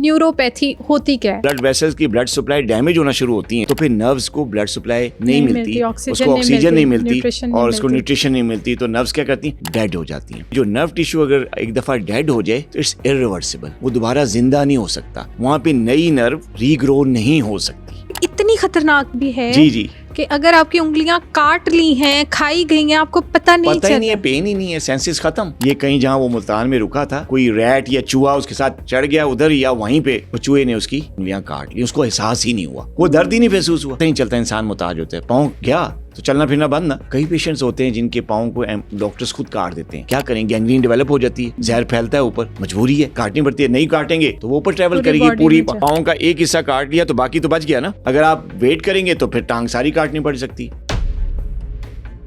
Neuropathy होती क्या है? ब्लड वेसल्स की ब्लड सप्लाई डैमेज होना शुरू होती है तो फिर नर्व्स को ब्लड सप्लाई नहीं मिलती, उसको ऑक्सीजन नहीं मिलती और उसको न्यूट्रिशन नहीं मिलती, तो नर्व्स क्या करती हैं, डेड हो जाती हैं। जो नर्व टिश्यू अगर एक दफा डेड हो जाए तो इट्स इरिवर्सिबल, वो दोबारा जिंदा नहीं हो सकता, वहाँ पे नई नर्व रीग्रो नहीं हो सकती। इतनी खतरनाक भी है जी कि अगर आपकी उंगलियां काट ली हैं, खाई गई हैं, आपको पता नहीं ही नहीं है, पेन ही नहीं है, सेंसेस खत्म। ये कहीं जहाँ वो मुल्तान में रुका था, कोई रैट या चूहा उसके साथ चढ़ गया उधर, या वहीं पे वो चूहे ने उसकी उंगलियां काट ली, उसको एहसास ही नहीं हुआ, वो दर्द ही नहीं महसूस हुआ। नहीं चलता, इंसान मुताज होता है, पाँव गया तो चलना फिरना बंद ना। कई पेशेंट्स होते हैं जिनके पाँव को डॉक्टर्स खुद काट देते हैं, क्या करें, गैंग्रीन डेवलप हो जाती है, जहर फैलता है ऊपर, मजबूरी है, काटनी पड़ती है, नहीं काटेंगे तो वो ऊपर ट्रेवल करेगी, पूरी पाँव का एक हिस्सा काट लिया तो बाकी तो बच गया ना। अगर आप वेट करेंगे तो फिर टांग सारी काटनी पड़ सकती।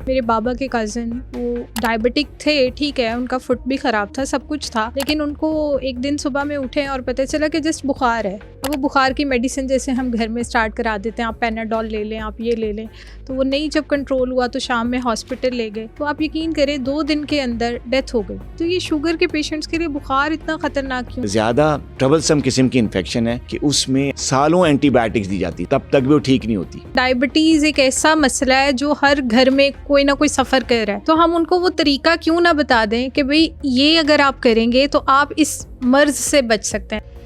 मेरे बाबा के कज़न वो डायबिटिक थे, ठीक है, उनका फुट भी ख़राब था, सब कुछ था, लेकिन उनको एक दिन सुबह में उठे और पता चला कि जस्ट बुखार है। अब वो बुखार की मेडिसिन जैसे हम घर में स्टार्ट करा देते हैं, आप पैनाडोल ले लें, आप ये ले लें, तो वो नहीं जब कंट्रोल हुआ तो शाम में हॉस्पिटल ले गए, तो आप यकीन करें 2 दिन के अंदर डेथ हो गई। तो ये शुगर के पेशेंट्स के लिए बुखार इतना खतरनाक क्यों? ज्यादा ट्रबलसम किस्म की इन्फेक्शन है कि उसमें सालों एंटीबायोटिक्स दी जाती, तब तक भी वो ठीक नहीं होती। डायबिटीज एक ऐसा मसला है जो हर घर में कोई ना कोई सफर कर रहा है, तो हम उनको वो तरीका क्यों ना बता दें कि भाई ये अगर आप करेंगे तो आप इस मर्ज से बच सकते हैं।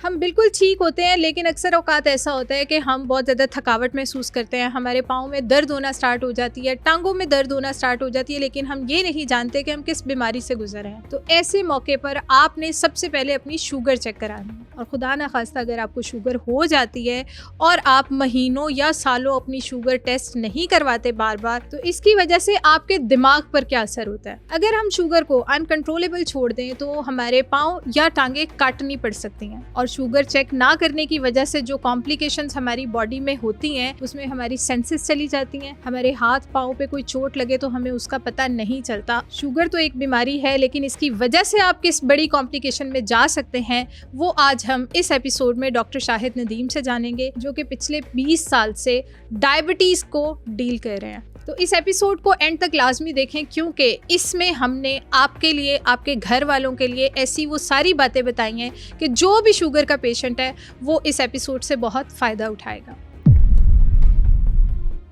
हम बिल्कुल ठीक होते हैं, लेकिन अक्सर औकात ऐसा होता है कि हम बहुत ज़्यादा थकावट महसूस करते हैं, हमारे पाँव में दर्द होना स्टार्ट हो जाती है, टांगों में दर्द होना स्टार्ट हो जाती है, लेकिन हम ये नहीं जानते कि हम किस बीमारी से गुजर रहे हैं। तो ऐसे मौके पर आपने सबसे पहले अपनी शुगर चेक करानी है, और खुदा ना खास्ता अगर आपको शुगर हो जाती है और आप महीनों या सालों अपनी शुगर टेस्ट नहीं करवाते बार बार, तो इसकी वजह से आपके दिमाग पर क्या असर होता है। अगर हम शुगर को अनकंट्रोलेबल छोड़ दें तो हमारे पाँव या टांगें काटनी पड़ सकती हैं, और शुगर चेक ना करने की वजह से जो कॉम्प्लिकेशंस हमारी बॉडी में होती हैं उसमें हमारी सेंसेस चली जाती हैं, हमारे हाथ पाँव पे कोई चोट लगे तो हमें उसका पता नहीं चलता। शुगर तो एक बीमारी है, लेकिन इसकी वजह से आप किस बड़ी कॉम्प्लिकेशन में जा सकते हैं वो आज हम इस एपिसोड में डॉक्टर शाहिद नदीम से जानेंगे, जो कि पिछले 20 साल से डायबिटीज को डील कर रहे हैं। तो इस एपिसोड को एंड तक लाजमी देखें, क्योंकि इसमें हमने आपके लिए, आपके घर वालों के लिए ऐसी वो सारी बातें बताई हैं कि जो भी शुगर का पेशेंट है वो इस एपिसोड से बहुत फ़ायदा उठाएगा।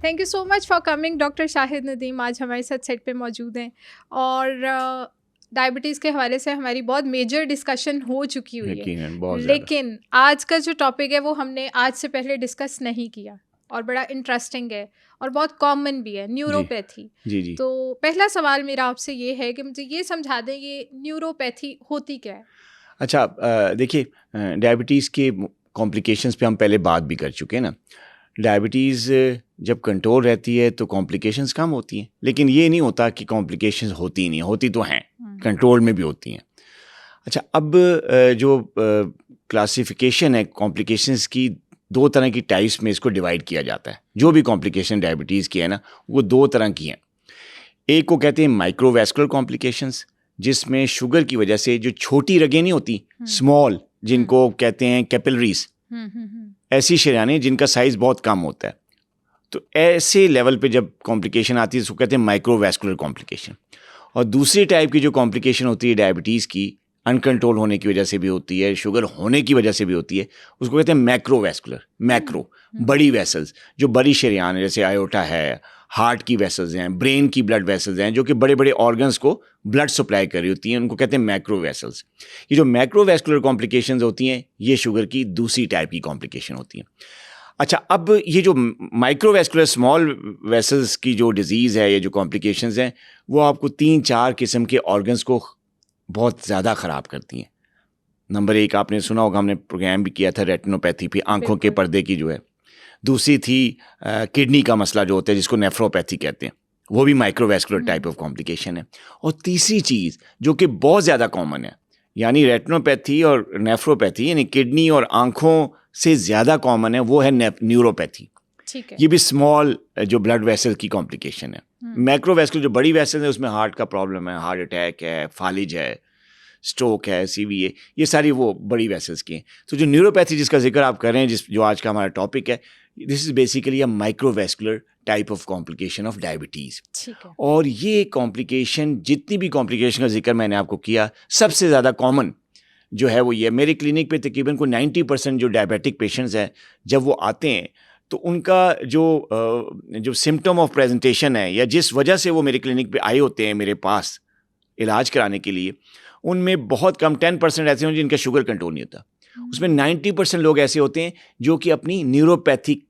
Thank you so much for coming doctor Shahid Nadeem, आज हमारे साथ सेट पे मौजूद हैं, और डायबिटीज़ के हवाले से हमारी बहुत मेजर डिस्कशन हो चुकी हुई है, लेकिन आज का जो टॉपिक है वो हमने आज से पहले डिस्कस नहीं किया और बड़ा इंटरेस्टिंग है और बहुत कॉमन भी है, न्यूरोपैथी। जी। तो पहला सवाल मेरा आपसे ये है कि मुझे ये समझा दें ये न्यूरोपैथी होती क्या है? अच्छा, देखिए, डायबिटीज़ के कॉम्प्लिकेशंस पे हम पहले बात भी कर चुके हैं ना। डायबिटीज़ जब कंट्रोल रहती है तो कॉम्प्लिकेशंस कम होती हैं, लेकिन ये नहीं होता कि कॉम्प्लिकेशंस होती ही नहीं, होती तो हैं, कंट्रोल में भी होती हैं। अच्छा, अब जो क्लासिफिकेशन है कॉम्प्लिकेशंस की, 2 तरह की टाइप्स में इसको डिवाइड किया जाता है। जो भी कॉम्प्लिकेशन डायबिटीज़ की है ना, वो 2 तरह की हैं। एक को कहते हैं माइक्रोवैस्कुलर कॉम्प्लिकेशंस, जिसमें शुगर की वजह से जो छोटी रगें नहीं होती, स्मॉल, जिनको कहते हैं कैपिलरीज, ऐसी शरीयानें जिनका साइज बहुत कम होता है, तो ऐसे लेवल पे जब कॉम्प्लिकेशन आती है उसको कहते हैं माइक्रोवैस्कुलर कॉम्प्लिकेशन। और दूसरी टाइप की जो कॉम्प्लिकेशन होती है डायबिटीज़ की, अनकंट्रोल होने की वजह से भी होती है, शुगर होने की वजह से भी होती है, उसको कहते हैं मैक्रोवैस्कुलर। मैक्रो बड़ी वेसल्स, जो बड़ी शरीयान है, जैसे आयोटा है, हार्ट की वेसल्स हैं, ब्रेन की ब्लड वेसल्स हैं, जो कि बड़े बड़े ऑर्गन्स को ब्लड सप्लाई कर रही होती हैं, उनको कहते हैं मैक्रो वेसल्स। ये जो मैक्रोवैस्कुलर कॉम्प्लिकेशंस होती हैं, ये शुगर की दूसरी टाइप की कॉम्प्लिकेशन होती हैं। अच्छा, अब ये जो माइक्रोवैस्कुलर स्मॉल वेसल्स की जो डिजीज़ है, ये जो कॉम्प्लिकेशंस हैं, वो आपको 3-4 किस्म के ऑर्गन्स को बहुत ज़्यादा ख़राब करती हैं। नंबर 1 आपने सुना होगा, हमने प्रोग्राम भी किया था रेटिनोपैथी पे, आंखों के पर्दे की जो है। दूसरी थी किडनी का मसला जो होता है, जिसको नेफ्रोपैथी कहते हैं, वो भी माइक्रोवैस्कुलर टाइप ऑफ कॉम्प्लिकेशन है। और तीसरी चीज़ जो कि बहुत ज़्यादा कॉमन है, यानी रेटिनोपैथी और नेफ्रोपैथी, यानी किडनी और आंखों से ज़्यादा कॉमन है, वो है न्यूरोपैथी। ठीक है। ये भी स्मॉल जो ब्लड वेसल की कॉम्प्लिकेशन है। मैक्रोवैस्कुलर जो बड़ी वेसल है, उसमें हार्ट का प्रॉब्लम है, हार्ट अटैक है, फालिज है, स्ट्रोक है, सीवीए, ये सारी वो बड़ी वेसल्स की हैं। तो जो न्यूरोपैथी जिसका जिक्र आप कर रहे हैं, जो आज का हमारा टॉपिक है, this is basically a microvascular type of complication of diabetes. और ये कॉम्प्लिकेशन, जितनी भी कॉम्प्लिकेशन का जिक्र मैंने आपको किया, सबसे ज़्यादा कॉमन जो है वो ये, मेरे क्लिनिक पे तकरीबन को 90% जो डायबिटिक पेशेंट्स हैं जब वो आते हैं तो उनका जो सिम्टम ऑफ प्रेजेंटेशन है या जिस वजह से वो मेरे क्लिनिक पे आए होते हैं मेरे पास इलाज कराने के लिए, उनमें बहुत कम 10% ऐसे हों जिनका शुगर कंट्रोल नहीं होता। उसमें 90% लोग ऐसे होते हैं जो कि अपनी न्यूरोपैथिक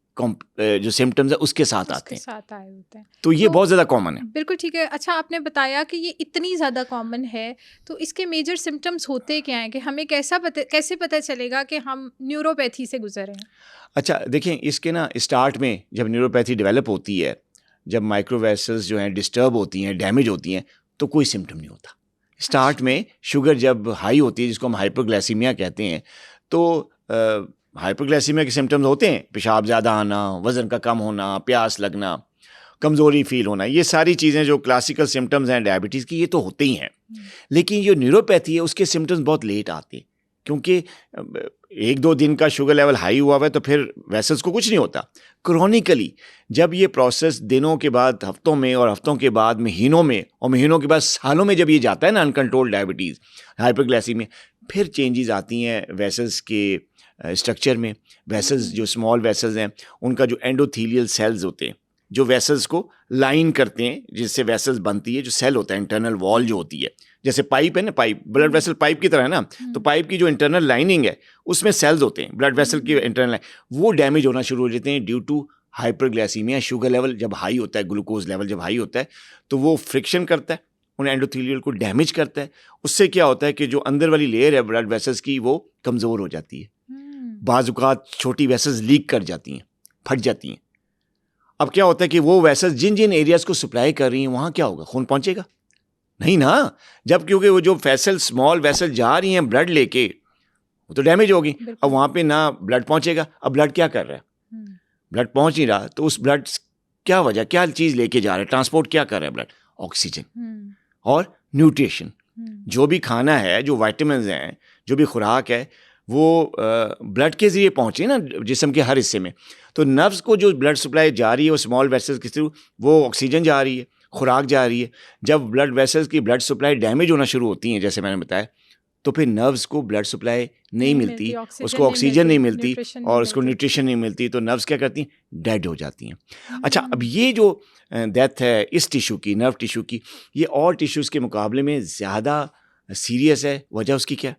जो सिम्टम्स है उसके साथ आते हैं, साथ आए होते हैं। तो ये बहुत ज़्यादा कॉमन है। बिल्कुल ठीक है। अच्छा, आपने बताया कि ये इतनी ज़्यादा कॉमन है, तो इसके मेजर सिम्टम्स होते क्या हैं कि हमें कैसे पता चलेगा कि हम न्यूरोपैथी से गुजर रहे हैं? अच्छा देखें, इसके ना स्टार्ट में जब न्यूरोपैथी डेवलप होती है, जब माइक्रोवेसल्स जो हैं डिस्टर्ब होती हैं, डैमेज होती हैं, तो कोई सिम्टम नहीं होता। स्टार्ट में शुगर जब हाई होती है, जिसको हम हाइपोग्लाइसीमिया कहते हैं, तो हाइपोग्लाइसीमिया के सिम्टम्स होते हैं पेशाब ज़्यादा आना, वज़न का कम होना, प्यास लगना, कमज़ोरी फील होना। ये सारी चीज़ें जो क्लासिकल सिम्टम्स हैं डायबिटीज़ की, ये तो होते ही हैं। लेकिन जो न्यूरोपैथी है उसके सिम्टम्स बहुत लेट आते हैं, क्योंकि 1-2 दिन का शुगर लेवल हाई हुआ है तो फिर वेसल्स को कुछ नहीं होता। क्रॉनिकली जब ये प्रोसेस दिनों के बाद हफ्तों में, और हफ्तों के बाद महीनों में, और महीनों के बाद सालों में जब ये जाता है ना अनकंट्रोल्ड डायबिटीज़, हाइपरग्लाइसीमिया, फिर चेंजेस आती हैं वेसल्स के स्ट्रक्चर में। वेसल्स जो स्मॉल वेसल्स हैं उनका जो एंडोथीलियल सेल्स होते हैं जो वेसल्स को लाइन करते हैं, जिससे वेसल्स बनती है, जो सेल होता है इंटरनल वॉल जो होती है, जैसे पाइप है ना, पाइप ब्लड वेसल पाइप की तरह है ना, तो पाइप की जो इंटरनल लाइनिंग है उसमें सेल्स होते हैं, ब्लड वेसल की इंटरनल लाइन, वो डैमेज होना शुरू हो जाते हैं due to hyperglycemia. Sugar level जब हाई होता है, ग्लूकोज लेवल जब हाई होता है, तो वो फ्रिक्शन करता है, उन एंडोथीलियल को डैमेज करता है। उससे क्या होता है कि जो अंदर वाली लेयर है ब्लड वेसल्स की, वो कमज़ोर हो जाती है। बाज़-औक़ात छोटी वेसल्स लीक कर जाती हैं, फट जाती हैं। अब क्या होता है कि वो वेसल्स जिन जिन एरियाज़ को सप्लाई कर रही हैं, वहाँ क्या होगा, खून पहुँचेगा नहीं ना, जब क्योंकि वो जो वेसल, स्मॉल वेसल जा रही हैं ब्लड लेके, वो तो डैमेज होगी। अब वहाँ पे ना ब्लड पहुँचेगा। अब ब्लड क्या कर रहा है, ब्लड पहुँच नहीं रहा, तो उस ब्लड क्या वजह, क्या चीज़ लेके जा रहा है, ट्रांसपोर्ट क्या कर रहा है ब्लड, ऑक्सीजन और न्यूट्रिशन। जो भी खाना है, जो विटामिन्स हैं, जो भी खुराक है, वो ब्लड के ज़रिए पहुँचे ना जिस्म के हर हिस्से में। तो नर्व्स को जो ब्लड सप्लाई जा रही है वो स्मॉल वेसल्स के थ्रू, वो ऑक्सीजन जा रही है, खुराक जा रही है। जब ब्लड वेसल्स की ब्लड सप्लाई डैमेज होना शुरू होती हैं, जैसे मैंने बताया, तो फिर नर्व्स को ब्लड सप्लाई नहीं मिलती, उसको ऑक्सीजन नहीं मिलती और उसको न्यूट्रिशन नहीं मिलती, तो नर्व्स क्या करती हैं, डेड हो जाती हैं। अच्छा, अब ये जो डेथ है इस टिश्यू की, नर्व टिश्यू की, ये और टिश्यूज़ के मुकाबले में ज़्यादा सीरियस है। वजह उसकी क्या है?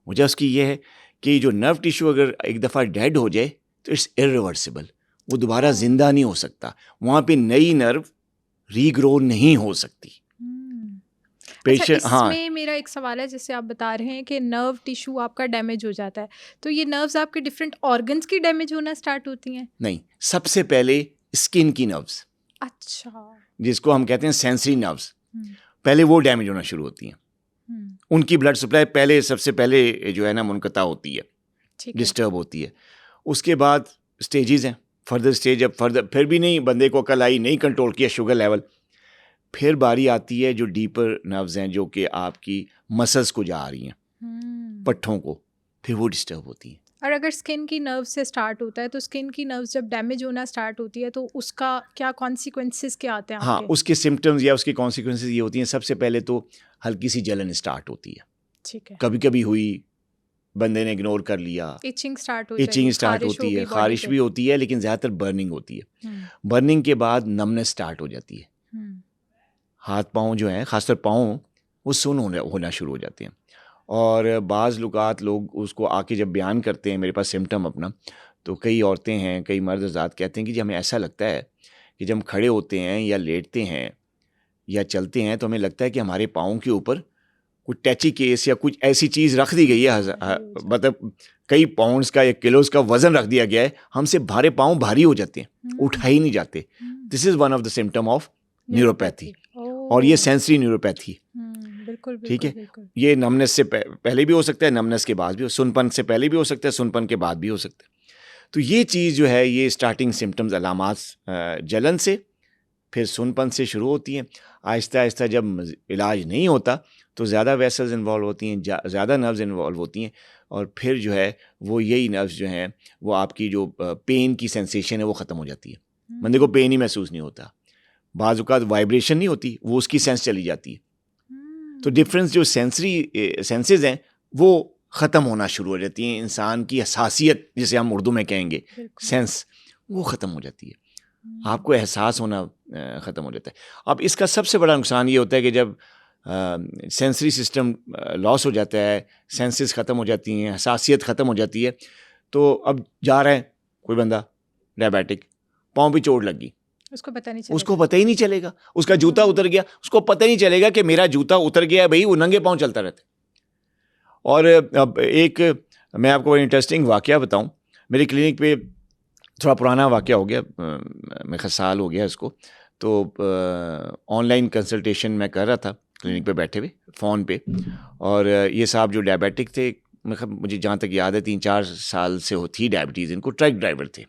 वजह उसकी ये है कि जो नर्व टिश्यू अगर एक दफ़ा डेड हो जाए तो इट्स इरिवर्सिबल, वो दोबारा ज़िंदा नहीं हो सकता, वहाँ पे नई नर्व रीग्रो नहीं हो सकती। पेशेंट, अच्छा, इसमें मेरा एक सवाल है, जैसे आप बता रहे हैं कि नर्व टिश्यू आपका डैमेज हो जाता है, तो ये नर्व्स आपके डिफरेंट ऑर्गन्स की डैमेज होना स्टार्ट होती हैं? नहीं, सबसे पहले स्किन की नर्व्स, अच्छा, जिसको हम कहते हैं सेंसरी नर्व्स, पहले वो डैमेज होना शुरू होती हैं। उनकी ब्लड सप्लाई पहले, सबसे पहले जो है ना मुनक़ता होती है, डिस्टर्ब होती है। उसके बाद स्टेजेस हैं, फर्दर स्टेज, अब फर्दर फिर भी नहीं, बंदे को अकल आई, नहीं कंट्रोल किया शुगर लेवल, फिर बारी आती है जो डीपर नर्व्स हैं, जो कि आपकी मसल्स को जा रही हैं, पट्ठों को, फिर वो डिस्टर्ब होती हैं। और अगर स्किन की नर्व से स्टार्ट होता है, तो स्किन की नर्व्स जब डैमेज होना स्टार्ट होती है, तो उसका क्या कॉन्सिक्वेंसेस क्या आते हैं? हाँ, उसके सिम्टम्स या उसके कॉन्सिक्वेंसेस ये होती हैं, सबसे पहले तो हल्की सी जलन स्टार्ट होती है, ठीक है, कभी कभी हुई, बंदे ने इग्नोर कर लिया, इचिंग स्टार्ट होती है, खारिश भी होती है, लेकिन ज़्यादातर बर्निंग होती है। बर्निंग के बाद नमनेस स्टार्ट हो जाती है, हाथ पाँव जो हैं, खासकर पाँव, वो सुन्न होना शुरू हो जाते हैं। और बाज़ लुकात लोग उसको आके जब बयान करते हैं मेरे पास सिम्टम अपना, तो कई औरतें हैं, कई मर्द हज़रात कहते हैं कि जी हमें ऐसा लगता है कि जब हम खड़े होते हैं या लेटते हैं या चलते हैं, तो हमें लगता है कि हमारे पाँव के ऊपर कुछ टैची केस या कुछ ऐसी चीज़ रख दी गई है, मतलब कई पाउंड्स का या किलोज़ का वज़न रख दिया गया है, हमसे भारे पाँव भारी हो जाते हैं, उठाए ही नहीं जाते। This is one of the symptom of neuropathy, और ये सेंसरी न्यूरोपैथी, ठीक है। ये नमनेस से पहले भी हो सकता है, नमनेस के बाद भी हो, सुनपन से पहले भी हो सकता है, सुनपन के बाद भी हो सकता है। तो ये चीज़ जो है, ये स्टार्टिंग सिम्टम्स, अलामात जलन से, फिर सुनपन से शुरू होती हैं। आहिस्ता आहिस्ता जब इलाज नहीं होता तो ज़्यादा वेसल्स इन्वॉल्व होती हैं, ज़्यादा नर्व्स इन्वॉल्व होती हैं, और फिर जो है वो यही नर्व्स जो हैं, वो आपकी जो पेन की सेंसेशन है वो ख़त्म हो जाती है, बंदे को पेन ही महसूस नहीं होता, बाज़ औक़ात वाइब्रेशन नहीं होती, वो उसकी सेंस चली जाती है। तो डिफरेंस जो सेंसेस हैं वो ख़त्म होना शुरू हो जाती हैं, इंसान की हसासियत जिसे हम उर्दू में कहेंगे, बिल्कुल। सेंस, वो ख़त्म हो जाती है, आपको एहसास होना ख़त्म हो जाता है। अब इसका सबसे बड़ा नुकसान ये होता है कि जब सेंसरी सिस्टम लॉस हो जाता है, सेंसेस ख़त्म हो जाती हैं, हसासियत ख़त्म हो जाती है, तो अब जा रहा है कोई बंदा डायबिटिक, पाँव पे चोट लगी, उसको पता नहीं चलेगा। उसको पता ही नहीं चलेगा, उसका जूता उतर गया, उसको पता ही नहीं चलेगा कि मेरा जूता उतर गया है, भाई वो नंगे पाँव चलता रहता है। और अब एक मैं आपको बड़ा इंटरेस्टिंग वाक़या बताऊं, मेरे क्लिनिक पे थोड़ा पुराना वाक़या हो गया, मेरे ख्याल साल हो गया इसको, तो ऑनलाइन कंसल्टेशन मैं कर रहा था क्लिनिक पे बैठे हुए फ़ोन पे, और ये साहब जो डायबिटिक थे, मुझे जहाँ तक याद है 3-4 साल से थी डायबिटीज़ इनको, ट्रक ड्राइवर थे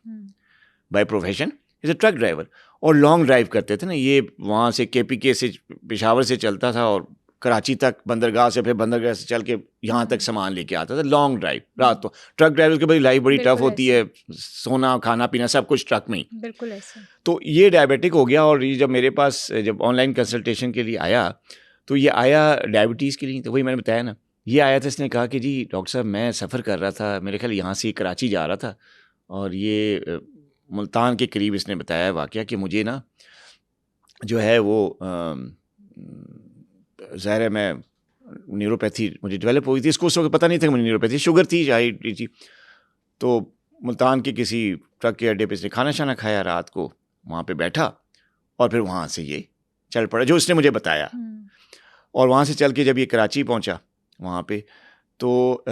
by profession, is a truck driver, और लॉन्ग ड्राइव करते थे ना, ये वहाँ से KPK से पेशावर से चलता था और कराची तक, बंदरगाह से, फिर बंदरगाह से चल के यहाँ तक सामान लेके आता था, लॉन्ग ड्राइव रात। तो ट्रक ड्राइवर की बड़ी लाइफ बड़ी टफ होती है, सोना खाना पीना सब कुछ ट्रक में ही। बिल्कुल ऐसा। तो ये डायबिटिक हो गया, और ये जब मेरे पास जब ऑनलाइन कंसल्टेशन के लिए आया, तो ये आया डायबिटीज़ के लिए, तो वही मैंने बताया ना, ये आया था, इसने कहा कि जी डॉक्टर साहब मैं सफ़र कर रहा था, मेरे ख्याल यहाँ से कराची जा रहा था, और ये मुल्तान के करीब इसने बताया वाक़या कि मुझे ना जो है वो ज़ाहिर है मैं न्यूरोपैथी मुझे डेवलप हुई थी, इसको उस वक्त पता नहीं था कि मुझे न्यूरोपैथी, शुगर थी, हाई थी। तो मुल्तान के किसी ट्रक के अड्डे पे इसने खाना शाना खाया, रात को वहाँ पे बैठा, और फिर वहाँ से ये चल पड़ा जो इसने मुझे बताया। और वहाँ से चल के जब ये कराची पहुँचा वहाँ पे, तो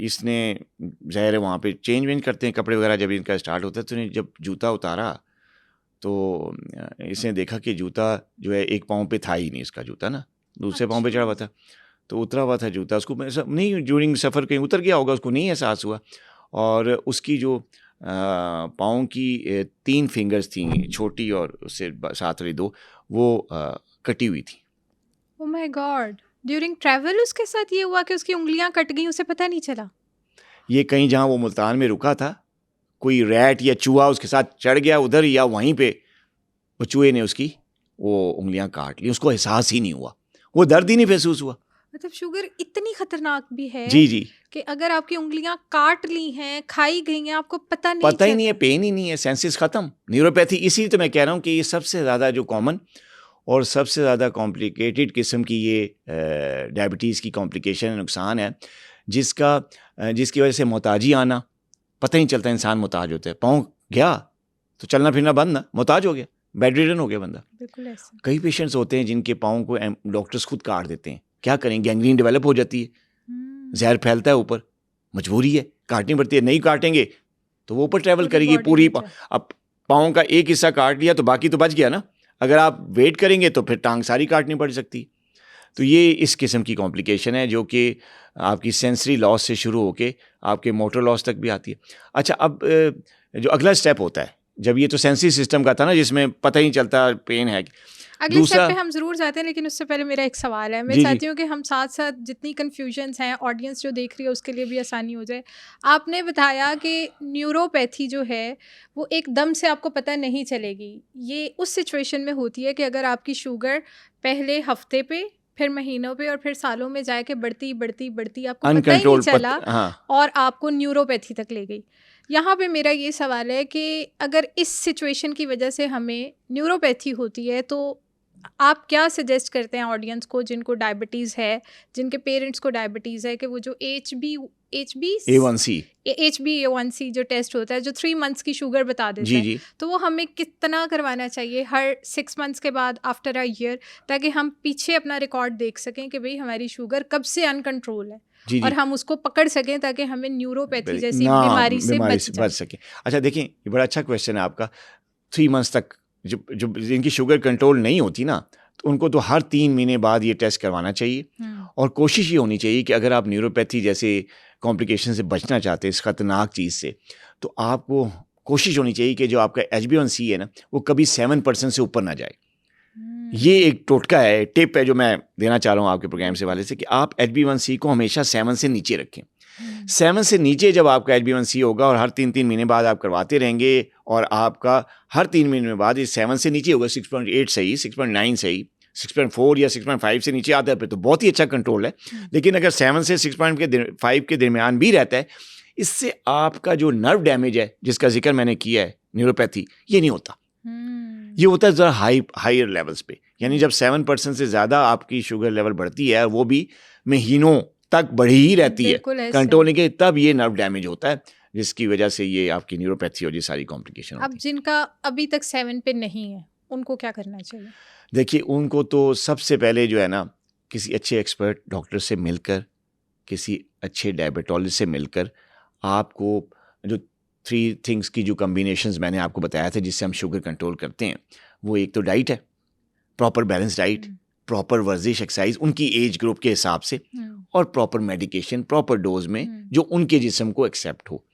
इसने ज़ाहिर है वहाँ पे चेंज वेंज करते हैं कपड़े वगैरह, जब इनका स्टार्ट होता है, तो जब जूता उतारा तो इसने देखा कि जूता जो है एक पाँव पे था ही नहीं, इसका जूता ना दूसरे पाँव पे चढ़ा हुआ था, तो उतरा हुआ था जूता, उसको नहीं ड्यूरिंग सफ़र कहीं उतर गया होगा, उसको नहीं एहसास हुआ, और उसकी जो पाँव की 3 फिंगर्स थी, छोटी और उससे साथ वाली 2, वो कटी हुई थी। Oh my God, during travel उसके साथ ये हुआ कि उसकी उंगलियां कट गई, उसे पता नहीं चला? ये कहीं जहाँ वो मुल्तान में रुका था, कोई रैट या चूहा उसके साथ चढ़ गया उधर, या वहीं पे वो चूहे ने उसकी वो उंगलियां काट ली, उसको एहसास ही नहीं हुआ, वो दर्द ही नहीं महसूस हुआ। मतलब शुगर इतनी खतरनाक भी है जी जी, कि अगर आपकी उंगलियां काट ली हैं, खाई गई हैं, आपको पता ही नहीं है, पेन ही नहीं है, सेंसेस ख़त्म, न्यूरोपैथी। इसी तो मैं कह रहा हूँ कि ये सबसे ज़्यादा जो कॉमन और सबसे ज़्यादा कॉम्प्लिकेटेड किस्म की ये डायबिटीज़ की कॉम्प्लिकेशन नुकसान है, जिसकी वजह से मोहताजी आना, पता ही नहीं चलता इंसान मोहताज होता है, पाँव गया तो चलना फिरना बंद ना, मोहताज हो गया, बेड रिडन हो गया बंदा। बिल्कुल ऐसा। कई पेशेंट्स होते हैं जिनके पाँव को डॉक्टर्स खुद काट देते हैं, क्या करें, गैंग्रीन डेवलप हो जाती है, जहर फैलता है ऊपर, मजबूरी है, काटनी पड़ती है, नहीं काटेंगे तो वो ऊपर ट्रैवल करेगी पूरी। अब पाँव का एक हिस्सा काट लिया तो बाकी तो बच गया ना, अगर आप वेट करेंगे तो फिर टांग सारी काटनी पड़ सकती। तो ये इस किस्म की कॉम्प्लिकेशन है जो कि आपकी सेंसरी लॉस से शुरू होके आपके मोटर लॉस तक भी आती है। अच्छा, अब जो अगला स्टेप होता है, जब ये तो सेंसरी सिस्टम का था ना, जिसमें पता ही नहीं चलता पेन है, अगले स्टेप पे हम ज़रूर जाते हैं, लेकिन उससे पहले मेरा एक सवाल है। मैं चाहती हूँ कि हम साथ साथ जितनी कन्फ्यूजन्स हैं, ऑडियंस जो देख रही है उसके लिए भी आसानी हो जाए। आपने बताया कि न्यूरोपैथी जो है वो एकदम से आपको पता नहीं चलेगी, ये उस सिचुएशन में होती है कि अगर आपकी शुगर पहले हफ्ते पे, फिर महीनों पे और फिर सालों में जाके बढ़ती बढ़ती बढ़ती आपको पता ही नहीं चला, और आपको न्यूरोपैथी तक ले गई। यहाँ पे मेरा ये सवाल है कि अगर इस सिचुएशन की वजह से हमें न्यूरोपैथी होती है, तो आप क्या सजेस्ट करते हैं ऑडियंस को जिनको डायबिटीज़ है, जिनके पेरेंट्स को डायबिटीज़ है, कि वो जो HbA1c जो टेस्ट होता है, जो 3 मंथ्स की शुगर बता देता है, तो वो हमें कितना करवाना चाहिए हर 6 मंथ्स के बाद, आफ्टर अ ईयर, ताकि हम पीछे अपना रिकॉर्ड देख सकें कि भाई हमारी शुगर कब से अनकंट्रोल है, और हम उसको पकड़ सकें ताकि हमें न्यूरोपैथी जैसी बीमारी से बच सके। अच्छा देखिए, ये बड़ा अच्छा क्वेश्चन है आपका। 3 मंथ्स तक जो जिनकी शुगर कंट्रोल नहीं होती ना, तो उनको तो हर 3 महीने बाद ये टेस्ट करवाना चाहिए, और कोशिश ये होनी चाहिए कि अगर आप न्यूरोपैथी जैसे कॉम्प्लिकेशन से बचना चाहते हैं, इस ख़तरनाक चीज़ से, तो आपको कोशिश होनी चाहिए कि जो आपका HbA1c है ना, वो कभी 7% से ऊपर ना जाए। ये एक टोटका है, टिप है जो मैं देना चाह रहा हूँ आपके प्रोग्राम से वाले से, कि आप HbA1c को हमेशा 7 से नीचे रखें। 7 से नीचे जब आपका HbA1c होगा, और हर 3 महीने बाद आप करवाते रहेंगे, और आपका हर 3 महीने बाद ये 7 से नीचे होगा, 6.8 सही, 6.9 सही, 6.4 या 6.5 से नीचे आता है फिर तो बहुत ही अच्छा कंट्रोल है, लेकिन अगर 7 से 6.5 के दरमियान भी रहता है, इससे आपका जो नर्व डैमेज है जिसका जिक्र मैंने किया है न्यूरोपैथी, ये नहीं होता। ये होता है ज़रा हायर लेवल्स पे, यानी जब 7% से ज़्यादा आपकी शुगर लेवल बढ़ती है, वो भी महीनों तक बढ़ी ही रहती है कंट्रोल नहीं के, तब ये नर्व डैमेज होता है, जिसकी वजह से ये आपकी न्यूरोपैथी और ये सारी कॉम्प्लिकेशन होती है। अब जिनका अभी तक 7 पे नहीं है उनको क्या करना चाहिए? देखिए, उनको तो सबसे पहले जो है ना, किसी अच्छे एक्सपर्ट डॉक्टर से मिलकर, किसी अच्छे डायबिटोलॉजिस्ट से मिलकर, आपको जो 3 थिंग्स की जो कम्बिनेशंस मैंने आपको बताया था जिससे हम शुगर कंट्रोल करते हैं, वो एक तो डाइट है, प्रॉपर बैलेंस डाइट, प्रॉपर वर्जिश एक्सरसाइज उनकी एज ग्रुप के हिसाब से, और प्रॉपर मेडिकेशन प्रॉपर डोज में जो उनके जिस्म को एक्सेप्ट हो,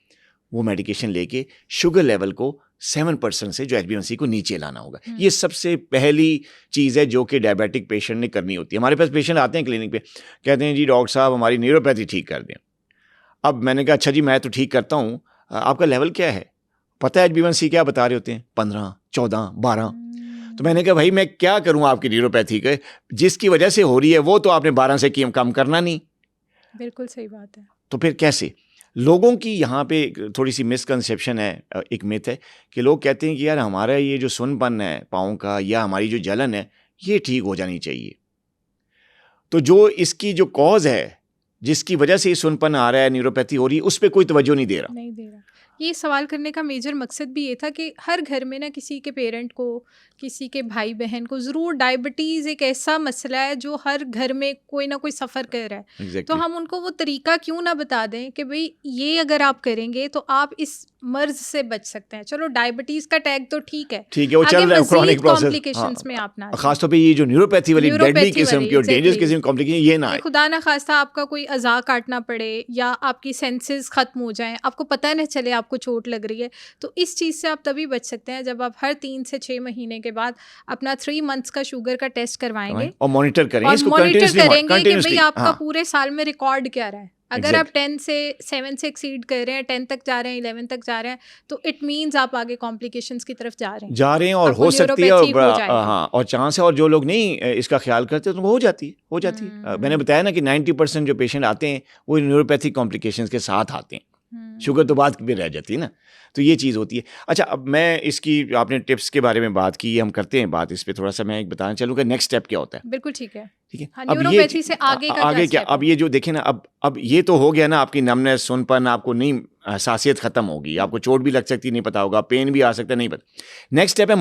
वो मेडिकेशन लेके शुगर लेवल को 7% से जो HbA1c को नीचे लाना होगा। ये सबसे पहली चीज़ है जो कि डायबिटिक पेशेंट ने करनी होती है। हमारे पास पेशेंट आते हैं क्लिनिक पे, कहते हैं जी डॉक्टर साहब हमारी न्यूरोपैथी ठीक कर दें। अब मैंने कहा अच्छा जी मैं तो ठीक करता हूँ, आपका लेवल क्या है? पता है HbA1c क्या बता रहे होते हैं? 15, 14, 12। तो मैंने कहा भाई मैं क्या करूँ आपकी न्यूरोपैथी के, जिसकी वजह से हो रही है वो तो आपने 12 से कम करना नहीं। बिल्कुल सही बात है। तो फिर कैसे? लोगों की यहाँ पे थोड़ी सी मिसकंसेप्शन है, एक मिथ है कि लोग कहते हैं कि यार हमारा ये जो सुनपन है पाँव का या हमारी जो जलन है ये ठीक हो जानी चाहिए। तो जो इसकी जो कॉज है जिसकी वजह से ये सुनपन आ रहा है, न्यूरोपैथी हो रही है, उस पर कोई तवज्जो नहीं दे रहा। ये सवाल करने का मेजर मकसद भी ये था कि हर घर में ना किसी के पेरेंट को, किसी के भाई बहन को ज़रूर डायबिटीज़ एक ऐसा मसला है जो हर घर में कोई ना कोई सफ़र कर रहा है। Exactly. तो हम उनको वो तरीका क्यों ना बता दें कि भाई ये अगर आप करेंगे तो आप इस मर्ज से बच सकते हैं। चलो डायबिटीज़ का टैग तो ठीक है, वो चल रहा है, क्रॉनिक प्रोसेस, कॉम्प्लिकेशंस में आप ना, खासतौर पे ये जो न्यूरोपैथी वाली डेडली किस्म की और डेंजरस किस्म की कॉम्प्लिकेशन ये ना आए। खुदा ना खास्ता आपका कोई अज़ा काटना पड़े या आपकी सेंसेस ख़त्म हो जाएं, आपको पता न चले आपको चोट लग रही है। तो इस चीज़ से आप तभी बच सकते हैं जब आप हर 3 से 6 महीने के बाद अपना 3 मंथ्स का शुगर का टेस्ट करवाएंगे और मॉनिटर करेंगे, इसको करेंगे कि भाई आपका पूरे साल में रिकॉर्ड क्या रहा है। अगर आप 10 से 7 से एक्सीड कर रहे हैं, 10 तक जा रहे हैं, 11 तक जा रहे हैं, तो इट मींस आप आगे कॉम्प्लिकेशंस की तरफ जा रहे हैं और हो सकती है और चांस है। और जो लोग नहीं इसका ख्याल करते तो हो जाती है। मैंने बताया ना कि 90% जो पेशेंट आते हैं वो न्यूरोपैथिक कॉम्प्लिकेशंस के साथ आते हैं, शुगर तो बाद भी रह जाती है ना, तो ये चीज़ होती है। अच्छा, अब मैं इसकी आपने टिप्स के बारे में बात की, हम करते हैं बात इस पे, थोड़ा सा मैं एक बताना चलूँगा नेक्स्ट स्टेप क्या होता है। बिल्कुल ठीक है। हाँ, अब न्यूरोपैथी से आगे क्या? अब ये जो देखें ना, अब ये तो हो गया ना, आपकी नमनेस, सुनपन, आपको नहीं हसासियत खत्म होगी, आपको चोट भी लग सकती नहीं पता होगा, पेन भी आ सकता है नहीं पता। नेक्स्ट स्टेप है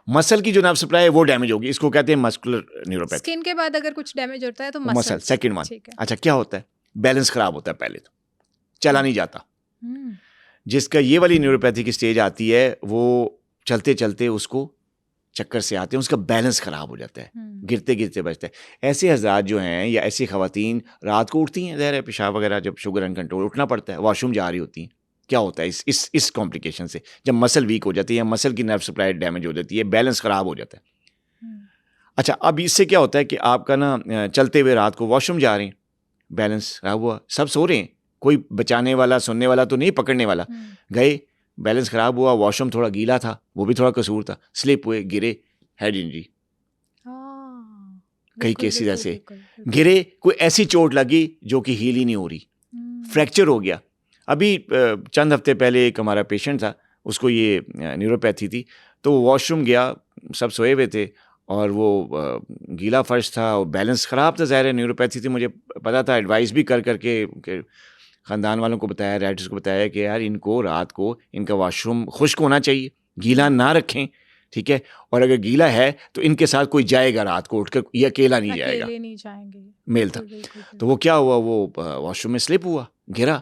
मसल की जो नर्व सप्लाई है वो डैमेज होगी, इसको कहते हैं मस्कुलर न्यूरोपैथी। स्किन के बाद अगर कुछ डैमेज होता है तो मसल सेकंड वन। अच्छा, क्या होता है? बैलेंस खराब होता है, पहले तो चला नहीं जाता। जिसका ये वाली न्यूरोपैथी की स्टेज आती है वो चलते चलते उसको चक्कर से आते हैं, उसका बैलेंस खराब हो जाता है, गिरते गिरते बचता है। ऐसे हज़रात जो हैं या ऐसी ख़वातीन रात को उठती हैं, ज़ाहिर है पेशाब वगैरह जब शुगर अनकंट्रोल, उठना पड़ता है, वॉशरूम जा रही होती हैं। क्या होता है इस कॉम्प्लिकेशन से? जब मसल वीक हो जाती है या मसल की नर्व सप्लाई डैमेज हो जाती है, बैलेंस ख़राब हो जाता है। अच्छा, अब इससे क्या होता है कि आपका ना चलते हुए रात को वॉशरूम जा रहे हैं, बैलेंस खराब हुआ, सब सो रहे हैं, कोई बचाने वाला सुनने वाला तो नहीं, पकड़ने वाला, गए, बैलेंस खराब हुआ, वॉशरूम थोड़ा गीला था, वो भी थोड़ा कसूर था, स्लिप हुए, गिरे, हेड इंजरी। कई केसेस ऐसे गिरे, कोई ऐसी चोट लगी जो कि हील ही नहीं हो रही, फ्रैक्चर हो गया। अभी चंद हफ्ते पहले एक हमारा पेशेंट था, उसको ये न्यूरोपैथी थी, तो वॉशरूम गया, सब सोए हुए थे और वो गीला फर्श था और बैलेंस ख़राब था, ज़ाहिर है न्यूरोपैथी थी, मुझे पता था, एडवाइस भी करके ख़ानदान वालों को बताया, राइटर्स को बताया कि यार इनको रात को इनका वॉशरूम खुश्क होना चाहिए, गीला ना रखें, ठीक है, और अगर गीला है तो इनके साथ कोई जाएगा रात को उठकर, ये अकेला नहीं जाएगा, नहीं जाएंगे। मेल था। तो वो क्या हुआ, वो वॉशरूम में स्लिप हुआ, गिरा,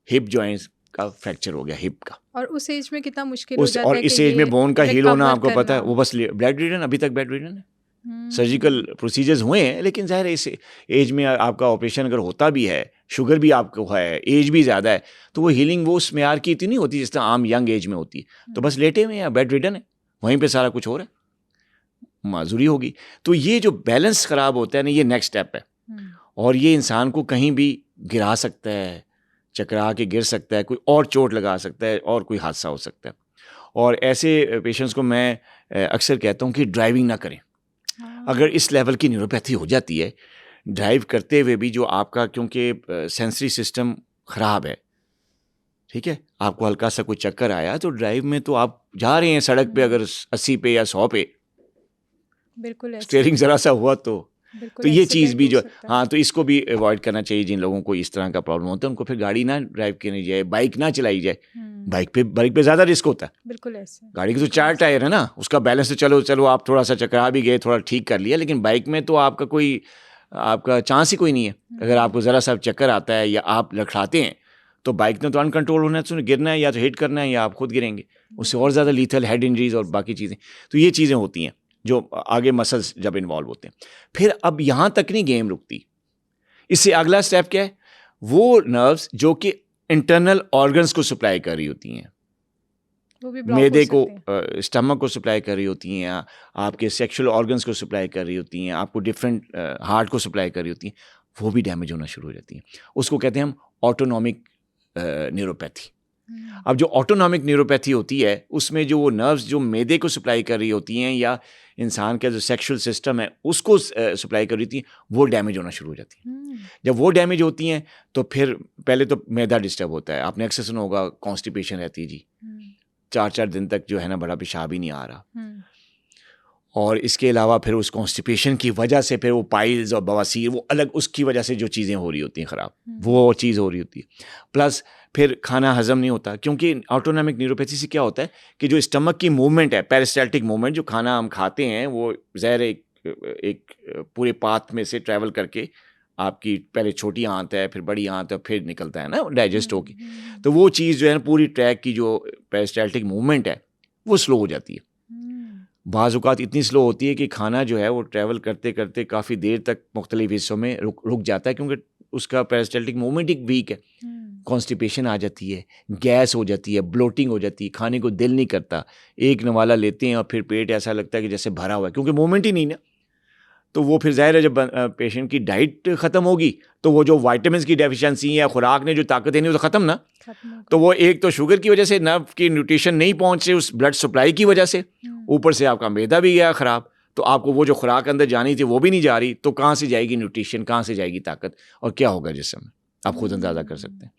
हिप जॉइंट्स का फ्रैक्चर हो गया, हिप का। और उस एज में कितना मुश्किल हो जाता है, और इस एज में बोन का हील होना आपको पता है, वो बस बेड रिडन, अभी तक बेड रिडन है। सर्जिकल प्रोसीजर्स हुए हैं, लेकिन ज़ाहिर है इस एज में आपका ऑपरेशन अगर होता भी है, शुगर भी आपको है, एज भी ज़्यादा है, तो वो हीलिंग वो उस मेयार की इतनी नहीं होती जिस तरह आम यंग एज में होती है। तो बस लेटे हुए या बेड रिडन है, वहीं पे सारा कुछ हो रहा है, माजूरी होगी। तो ये जो बैलेंस ख़राब होता है ना, ये नेक्स्ट स्टेप है, और ये इंसान को कहीं भी गिरा सकता है, चकरा के गिर सकता है, कोई और चोट लगा सकता है और कोई हादसा हो सकता है। और ऐसे पेशेंट्स को मैं अक्सर कहता हूँ कि ड्राइविंग ना करें, हाँ। अगर इस लेवल की न्यूरोपैथी हो जाती है, ड्राइव करते हुए भी जो आपका, क्योंकि सेंसरी सिस्टम ख़राब है, ठीक है, आपको हल्का सा कोई चक्कर आया तो ड्राइव में तो आप जा रहे हैं सड़क पे अगर 80 पे या 100 पे, बिल्कुल ऐसे स्टीयरिंग ज़रा सा हुआ तो बिल्कुल ये चीज़ एक्सीडेंट भी हो जो, सकता है। हाँ, तो इसको भी अवॉइड करना चाहिए। जिन लोगों को इस तरह का प्रॉब्लम होता है उनको फिर गाड़ी ना ड्राइव करनी जाए, बाइक ना चलाई जाए। बाइक पे ज़्यादा रिस्क होता है। बिल्कुल ऐसे गाड़ी के तो 4 टायर है ना, उसका बैलेंस तो चलो आप थोड़ा सा चकरा भी गए, थोड़ा ठीक कर लिया, लेकिन बाइक में तो आपका चांस ही कोई नहीं है। अगर आपको ज़रा सा चक्कर आता है या आप लड़खड़ाते हैं तो बाइक ने तो अनकंट्रोल होना है, तो गिरना है, या तो हिट करना है या आप खुद गिरेंगे, उससे और ज़्यादा लीथल हेड इंजरीज और बाकी चीज़ें। तो ये चीज़ें होती हैं जो आगे मसल्स जब इन्वॉल्व होते हैं। फिर अब यहाँ तक नहीं गेम रुकती, इससे अगला स्टेप क्या है, वो नर्व्स जो कि इंटरनल ऑर्गन्स को सप्लाई कर रही होती हैं, वो भी ब्लॉक मैदे हो को, सकते हैं। स्टमक को सप्लाई कर रही होती हैं, आपके सेक्सुअल ऑर्गन्स को सप्लाई कर रही होती हैं, आपको डिफरेंट हार्ट को सप्लाई कर रही होती हैं, वो भी डैमेज होना शुरू हो जाती हैं। उसको कहते हैं हम ऑटोनॉमिक न्यूरोपैथी। अब जो ऑटोनॉमिक न्यूरोपैथी होती है उसमें जो वो नर्व्स जो मैदे को सप्लाई कर रही होती हैं या इंसान का जो सेक्सुअल सिस्टम है उसको सप्लाई कर रही होती हैं, वो डैमेज होना शुरू हो जाती है। जब वो डैमेज होती हैं तो फिर पहले तो मैदा डिस्टर्ब होता है, आपने अक्सर सुना होगा कॉन्स्टिपेशन रहती है जी, 4 दिन तक जो है ना बड़ा पेशाब ही नहीं आ रहा। और इसके अलावा फिर उस कॉन्स्टिपेशन की वजह से फिर वो पाइल्स और बवासीर, वो अलग उसकी वजह से जो चीज़ें हो रही होती हैं ख़राब, वो चीज़ हो रही होती है। प्लस फिर खाना हजम नहीं होता, क्योंकि ऑटोनॉमिक न्यूरोपैथी से क्या होता है कि जो स्टमक की मूवमेंट है, पेरिस्टाल्टिक मूवमेंट, जो खाना हम खाते हैं वो ज़ाहिर एक पूरे पाथ में से ट्रैवल करके आपकी पहले छोटी आंत है, फिर बड़ी आंत है, फिर निकलता है ना डाइजेस्ट होके। तो वो चीज़ जो है ना पूरी ट्रैक की जो पेरिस्टाल्टिक मूवमेंट है वो स्लो हो जाती है। बाज़ औक़ात इतनी स्लो होती है कि खाना जो है वो ट्रैवल करते करते काफ़ी देर तक मुख्तलिफ हिस्सों में रुक जाता है, क्योंकि उसका पेरिस्टाल्टिक मूवमेंट एक वीक है। कॉन्स्टिपेशन आ जाती है, गैस हो जाती है, ब्लोटिंग हो जाती है, खाने को दिल नहीं करता, एक नवाला लेते हैं और फिर पेट ऐसा लगता है कि जैसे भरा हुआ है, क्योंकि मूवमेंट ही नहीं ना। तो वो फिर ज़ाहिर है जब पेशेंट की डाइट ख़त्म होगी तो वो जो वाइटामिन्स की डेफिशिएंसी या खुराक ने जो ताकत देनी वो तो ख़त्म ना। तो वो एक तो शुगर की वजह से, नर्व की न्यूट्रिशन नहीं पहुँचे उस ब्लड सप्लाई की वजह से, ऊपर से आपका मैदा भी गया ख़राब, तो आपको वो जो खुराक अंदर जानी थी वो भी नहीं जा रही, तो कहाँ से जाएगी न्यूट्रिशन, कहाँ से जाएगी ताकत, और क्या होगा जिस्म में, आप खुद अंदाज़ा कर सकते हैं।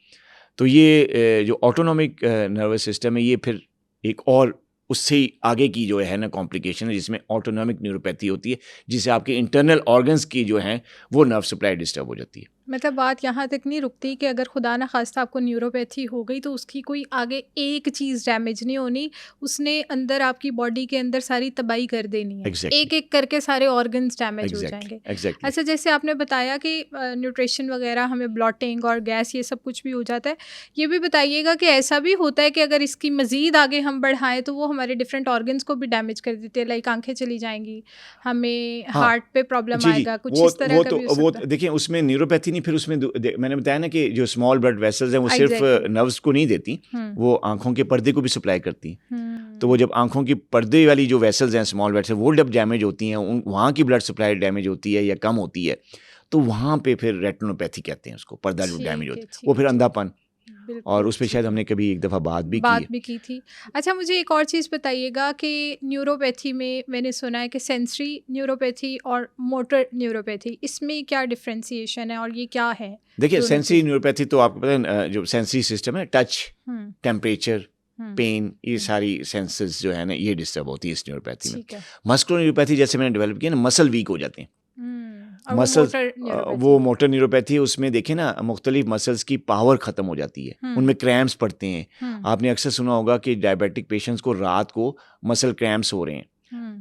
तो ये जो ऑटोनॉमिक नर्वस सिस्टम है, ये फिर एक और उससे ही आगे की जो है ना कॉम्प्लिकेशन है, जिसमें ऑटोनॉमिक न्यूरोपैथी होती है, जिससे आपके इंटरनल ऑर्गन्स की जो हैं वो नर्व सप्लाई डिस्टर्ब हो जाती है। मतलब बात यहाँ तक नहीं रुकती कि अगर खुदा ना खास्ता आपको न्यूरोपैथी हो गई तो उसकी कोई आगे एक चीज़ डैमेज नहीं होनी, उसने अंदर आपकी बॉडी के अंदर सारी तबाही कर देनी है। Exactly. एक एक करके सारे ऑर्गन्स डैमेज हो जाएंगे। Exactly. अच्छा, जैसे आपने बताया कि न्यूट्रिशन वगैरह हमें ब्लॉटिंग और गैस ये सब कुछ भी हो जाता है, ये भी बताइएगा कि ऐसा भी होता है कि अगर इसकी मज़ीद आगे हम बढ़ाएं तो वो हमारे डिफरेंट ऑर्गन्स को भी डैमेज कर देते हैं, लाइक आंखें चली जाएंगी, हमें हार्ट पे प्रॉब्लम आएगा, कुछ इस तरह का भी हो सकता है। देखिए उसमें न्यूरोपैथी नहीं, फिर उसमें मैंने बताया ना कि जो स्मॉल ब्लड वेसल्स हैं वो सिर्फ नर्व्स को नहीं देती, वो आंखों के पर्दे को भी सप्लाई करती हैं। तो वो जब आंखों की पर्दे वाली जो वेसल्स हैं स्मॉल वेसल्स, वो जब डैमेज होती हैं, वहाँ की ब्लड सप्लाई डैमेज होती है या कम होती है, तो वहाँ पे फिर रेटिनोपैथी कहते हैं उसको, पर्दा जो डैमेज होता है, वो फिर अंधापन, और उस पर शायद हमने कभी एक दफ़ा बात भी की थी। अच्छा, मुझे एक और चीज़ बताइएगा कि न्यूरोपैथी में मैंने सुना है कि सेंसरी न्यूरोपैथी और मोटर न्यूरोपैथी, इसमें क्या डिफ्रेंसिएशन है और ये क्या है? देखिए सेंसरी न्यूरोपैथी तो आपको पता है, जो सेंसरी सिस्टम है, टच, टेम्परेचर, पेन, ये सारी सेंसेस जो है ना ये डिस्टर्ब होती है इस न्यूरोपैथी में। मस्कुलर न्यूरोपैथी जैसे मैंने डेवलप किया ना, मसल वीक हो जाते हैं, मसल्स, वो मोटर न्यूरोपैथी है, उसमें देखें ना मुख्तलिफ मसल्स की पावर ख़त्म हो जाती है, उनमें क्रैम्प्स पड़ते हैं। आपने अक्सर सुना होगा कि डायबिटिक पेशेंट्स को रात को मसल क्रैम्प्स हो रहे हैं,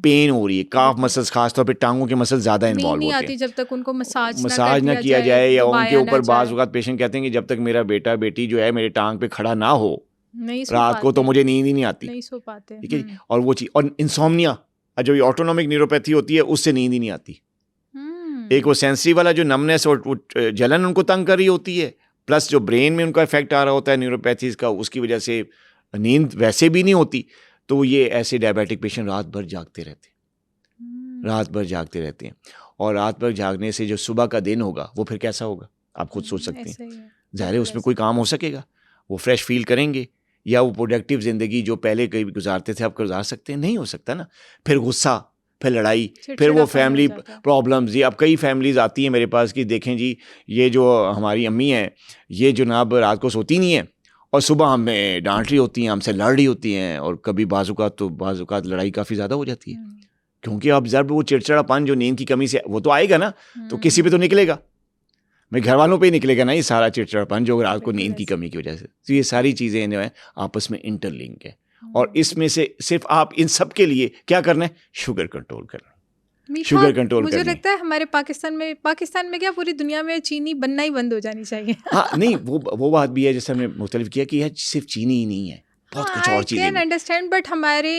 पेन हो रही है, काफ मसल्स, खासतौर पे टांगों के मसल ज़्यादा इन्वॉल्व होते हैं, जब तक उनको मसाज ना किया जाए या उनके ऊपर बाज़ वक़्त पेशेंट कहते हैं कि जब तक मेरा बेटा बेटी जो है मेरे टांग पे खड़ा ना हो रात को तो मुझे नींद ही नहीं आती, नहीं सो पाते, ठीक है। और वो चीज़, और इंसोम्निया जो ये ऑटोनॉमिक न्यूरोपैथी होती है उससे नींद ही नहीं आती। एक वो सेंसरी वाला जो नमनेस और जलन उनको तंग कर रही होती है, प्लस जो ब्रेन में उनका इफेक्ट आ रहा होता है न्यूरोपैथीज़ का, उसकी वजह से नींद वैसे भी नहीं होती। तो ये ऐसे डायबिटिक पेशेंट रात भर जागते रहते हैं, और रात भर जागने से जो सुबह का दिन होगा वो फिर कैसा होगा आप खुद सोच सकते हैं। ज़ाहिर है उसमें कोई काम हो सकेगा, वो फ्रेश फील करेंगे, या वो प्रोडक्टिव ज़िंदगी जो पहले कहीं गुजारते थे आप गुजार सकते हैं, नहीं हो सकता ना। फिर गुस्सा, फिर लड़ाई, फिर वो चिड़चिड़ापन हो फैमिली जाता है। प्रॉब्लम्स। जी अब कई फैमिलीज आती हैं मेरे पास कि देखें जी ये जो हमारी अम्मी हैं ये जनाब रात को सोती नहीं है और सुबह हमें डांट रही होती हैं, हमसे लड़ रही होती हैं, और कभी बाजुकात लड़ाई काफ़ी ज़्यादा हो जाती है, क्योंकि अब जब वो चिड़चिड़ापन जो नींद की कमी से वो तो आएगा ना, तो किसी पे तो निकलेगा, मेरे घर वालों पे ही निकलेगा ना ये सारा चिड़चिड़ापन जो रात को बिल्कुल नींद की ऐसे। कमी की वजह से। तो ये सारी चीज़ें जो है आपस में इंटरलिंक है, और इसमें से सिर्फ आप इन सब के लिए क्या करना है, शुगर कंट्रोल करना, मीठा शुगर कंट्रोल मुझे करनी। लगता है हमारे पाकिस्तान में क्या पूरी दुनिया में चीनी बनना ही बंद हो जानी चाहिए। हाँ नहीं वो बात भी है, जैसे हमने मुख्तलिफ किया कि यह सिर्फ चीनी ही नहीं है, बहुत कुछ और चीज़ें कैन भी। अंडरस्टैंड, बट हमारे,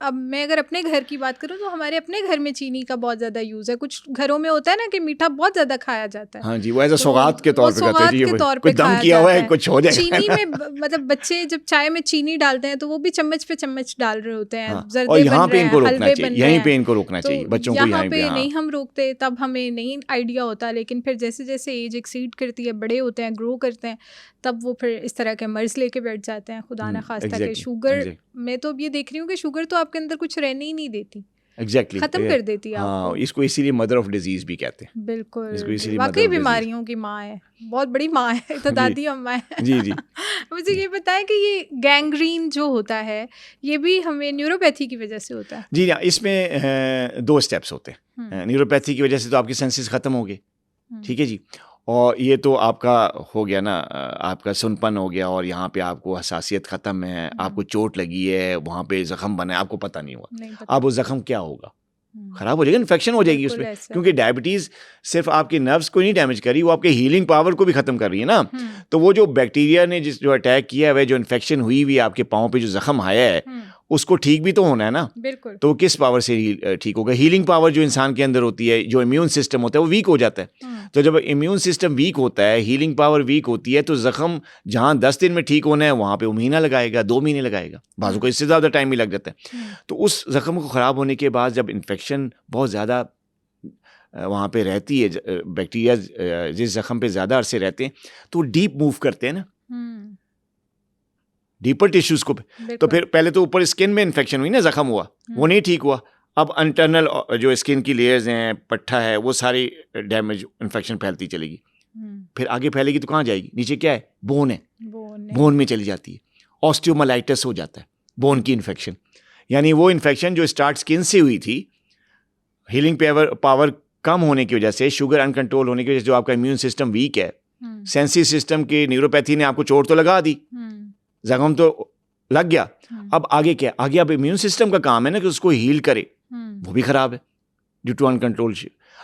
अब मैं अगर अपने घर की बात करूँ तो हमारे अपने घर में चीनी का बहुत ज़्यादा यूज़ है। कुछ घरों में होता है ना कि मीठा बहुत ज़्यादा खाया जाता है, हाँ जी, वो एज अ तो सौगात के वो तौर पे कहते हैं सौगात जी, के वो तौर कुछ पे दम खाया किया हुआ जाता है, कुछ हो जाएगा चीनी ना। में मतलब बच्चे जब चाय में चीनी डालते हैं तो वो भी चम्मच पे चम्मच डाल रहे होते हैं, हाँ, और जर्दे यहाँ बन पे रहे इनको हैं, रोकना हलवे चाहिए, बन रहे यहीं पे हैं। इनको रोकना तो चाहिए बच्चों को, यहाँ यहाँ पे हाँ। नहीं हम रोकते तब हमें नहीं आइडिया होता, लेकिन फिर जैसे जैसे एज एक्सीड करती है, बड़े होते हैं, ग्रो करते हैं, तब वो फिर इस तरह के मर्ज लेके बैठ जाते हैं, खुदा ना खास्ता के शुगर। मैं तो अब ये देख रही हूँ कि शुगर तो आपके अंदर कुछ रहने ही नहीं देती, एग्जैक्टली खत्म कर देती है हाँ, आपको। इसको इसीलिए मदर ऑफ डिजीज भी कहते हैं। बिल्कुल, इसको इसीलिए वाकई मदर ऑफ डिजीज। बीमारियों की माँ है, बहुत बड़ी माँ है, तो दादी अम्मा है। जी जी। मुझे ये बताएं कि ये गैंग्रीन जो होता है ये भी हमें न्यूरोपैथी की वजह से होता है? जी हाँ, इसमें 2 स्टेप्स होते हैं। न्यूरोपैथी की वजह से तो आपके सेंसेस ख़त्म हो गए, ठीक है जी, और ये तो आपका हो गया ना, आपका सुनपन हो गया, और यहाँ पे आपको हसासियत ख़त्म है, आपको चोट लगी है, वहाँ पे ज़ख़म बना है, आपको पता नहीं हुआ, नहीं पता। अब वो ज़ख़म क्या होगा, ख़राब हो जाएगा, इन्फेक्शन हो जाएगी बिल्कुल उसमें, ऐसा। क्योंकि डायबिटीज़ सिर्फ आपके नर्व्स को नहीं डैमेज कर रही, वो आपके हीलिंग पावर को भी ख़त्म कर रही है ना। तो वो जो बैक्टीरिया ने जो अटैक किया है, जो इन्फेक्शन हुई हुई आपके पाँव पे जो ज़ख़म आया है, उसको ठीक भी तो होना है ना। बिल्कुल। तो किस पावर से ठीक होगा? हीलिंग पावर जो इंसान के अंदर होती है, जो इम्यून सिस्टम होता है, वो वीक हो जाता है। तो जब इम्यून सिस्टम वीक होता है, हीलिंग पावर वीक होती है, तो ज़ख़म जहाँ 10 दिन में ठीक होना है वहाँ पे वो महीना लगाएगा, 2 महीने लगाएगा, बाज़ों को इससे ज़्यादा टाइम भी लग जाता है। तो उस ज़ख़म को ख़राब होने के बाद जब इन्फेक्शन बहुत ज़्यादा वहाँ पे रहती है, बैक्टीरिया जिस ज़ख़म पे ज़्यादा अरसे रहते हैं, तो डीप मूव करते हैं ना, डीपर टिश्यूज़ को। तो फिर पहले तो ऊपर स्किन में इन्फेक्शन हुई ना, ज़ख़म हुआ, वो नहीं ठीक हुआ, अब इंटरनल जो स्किन की लेयर्स हैं, पट्टा है, वो सारी डैमेज इन्फेक्शन फैलती चलेगी, फिर आगे फैलेगी तो कहाँ जाएगी? नीचे क्या है? बोन है, बोन में चली जाती है, ऑस्टियोमाइलाइटिस हो जाता है, बोन की इन्फेक्शन। यानी वो इन्फेक्शन जो स्टार्ट स्किन से हुई थी, हीलिंग पावर कम होने की वजह से, शुगर अनकंट्रोल होने की वजह से, जो आपका इम्यून सिस्टम वीक है, सेंसिस सिस्टम की न्यूरोपैथी ने आपको चोट तो लगा दी, ज़ख़म तो लग गया, अब आगे क्या? आगे अब इम्यून सिस्टम का काम है ना कि उसको हील करे, वो भी ख़राब है ड्यू टू अनकंट्रोल।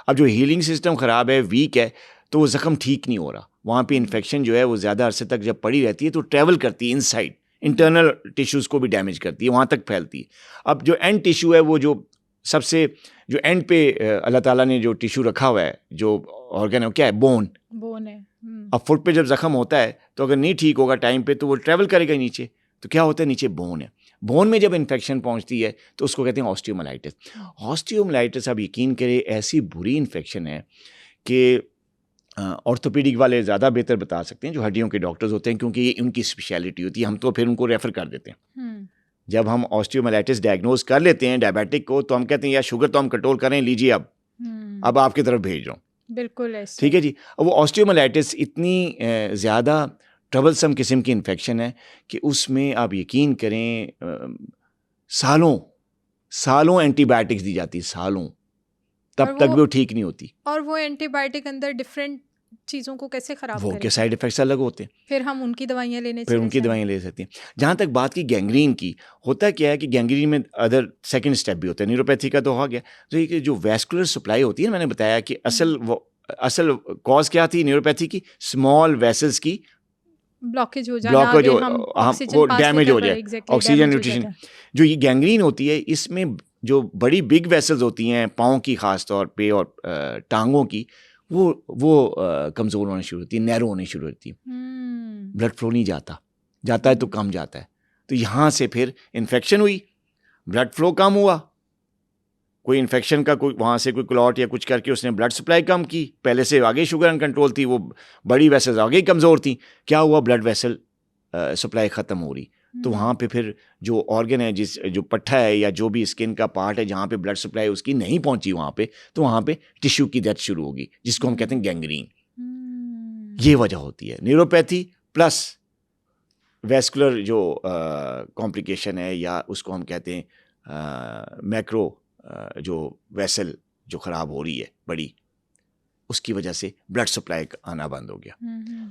अब जो हीलिंग सिस्टम ख़राब है, वीक है, तो वो ज़ख़म ठीक नहीं हो रहा, वहाँ पे इन्फेक्शन जो है वो ज़्यादा अरसे तक जब पड़ी रहती है तो ट्रैवल करती है इनसाइड, इंटरनल टिश्यूज़ को भी डैमेज करती है, वहाँ तक फैलती है। अब जो एंड टिश्यू है, वो जो सबसे जो एंड पे अल्लाह ताला ने जो टिश्यू रखा हुआ है, जो ऑर्गन है, वो क्या है? बोन है। अब फुट पे जब ज़ख़म होता है तो अगर नहीं ठीक होगा टाइम पे तो वो ट्रैवल करेगा नीचे, तो क्या होता है? नीचे बोन है, बोन में जब इन्फेक्शन पहुंचती है तो उसको कहते हैं ऑस्टियोमाइलाइटिस। ऑस्टियोमाइलाइटिस, आप यकीन करें, ऐसी बुरी इन्फेक्शन है कि ऑर्थोपेडिक वाले ज़्यादा बेहतर बता सकते हैं, जो हड्डियों के डॉक्टर्स होते हैं, क्योंकि ये उनकी स्पेशलिटी होती है, हम तो फिर उनको रेफ़र कर देते हैं। जब हम ऑस्टियोमाइलाइटिस डायग्नोज कर लेते हैं डायबिटिक को, तो हम कहते हैं यार शुगर तो हम कंट्रोल करें, लीजिए अब आपकी तरफ भेज रहा हूँ। बिल्कुल ऐसे, ठीक है जी। अब वो ऑस्टियोमाइलाइटिस इतनी ज़्यादा ट्रबलसम किस्म की इन्फेक्शन है कि उसमें आप यकीन करें सालों एंटीबायोटिक्स दी जाती है, सालों, तब तक भी वो ठीक नहीं होती। और वो एंटीबायोटिक अंदर डिफरेंट चीज़ों को कैसे ख़राब करें? वो के साइड इफ़ेक्ट्स अलग होते हैं, फिर हम उनकी दवाइयाँ ले सकते हैं। जहाँ तक बात की गैंग्रीन की, होता क्या है कि गैंग्रीन में अदर सेकंड स्टेप भी होता है, न्यूरोपैथी का तो हो गया। तो ये जो वैस्कुलर सप्लाई होती है, मैंने बताया कि असल कॉज क्या थी न्यूरोपैथी की? स्मॉल वेसल्स की ब्लॉकेज हो जाना, वो डैमेज हो जाए, ऑक्सीजन न्यूट्रिशन। जो ये गैंग्रीन होती है, इसमें जो बड़ी बिग वेसल्स होती हैं, पाँव की खास तौर पे और टांगों की, वो कमज़ोर होना शुरू होती है, नैरो होनी शुरू होती है, ब्लड फ्लो नहीं जाता है तो कम जाता है। तो यहाँ से फिर इन्फेक्शन हुई, ब्लड फ्लो कम हुआ, कोई इन्फेक्शन का कोई वहाँ से कोई क्लॉट या कुछ करके उसने ब्लड सप्लाई कम की, पहले से आगे शुगर अनकंट्रोल थी, वो बड़ी वेसल्स आगे कमज़ोर थी, क्या हुआ? ब्लड वेसल सप्लाई ख़त्म हो रही, तो वहाँ पे फिर जो ऑर्गन है, जो पट्टा है या जो भी स्किन का पार्ट है जहाँ पे ब्लड सप्लाई उसकी नहीं पहुँची वहाँ पे, तो वहाँ पे टिश्यू की डेथ शुरू होगी, जिसको हम कहते हैं गैंग्रीन। ये वजह होती है न्यूरोपैथी प्लस वैस्कुलर जो कॉम्प्लिकेशन है, या उसको हम कहते हैं मैक्रो जो वेसल जो ख़राब हो रही है बड़ी, उसकी वजह से ब्लड सप्लाई आना बंद हो गया।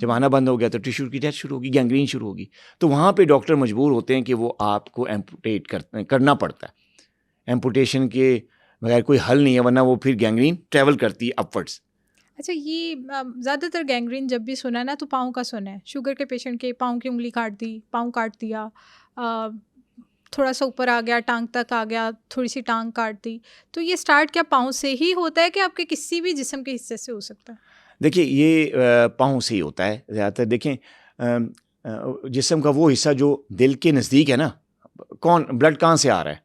जब आना बंद हो गया तो टिश्यू की डेथ शुरू होगी, गैंग्रीन शुरू होगी। तो वहाँ पे डॉक्टर मजबूर होते हैं कि वो आपको एम्पुटेट करना पड़ता है। एम्पुटेशन के बगैर कोई हल नहीं है, वरना वो फिर गैंग्रीन ट्रैवल करती है अपवर्ड्स। अच्छा, ये ज़्यादातर गैंग्रीन जब भी सुना ना तो पाँव का सुना है। शुगर के पेशेंट के पाँव की उंगली काट दी, पाँव काट दिया, थोड़ा सा ऊपर आ गया, टांग तक आ गया, थोड़ी सी टांग काट दी। तो ये स्टार्ट क्या पाँव से ही होता है कि आपके किसी भी जिस्म के हिस्से से हो सकता है? देखिए, ये पाँव से ही होता है ज़्यादातर। देखें, जिस्म का वो हिस्सा जो दिल के नज़दीक है ना, ब्लड कहाँ से आ रहा है?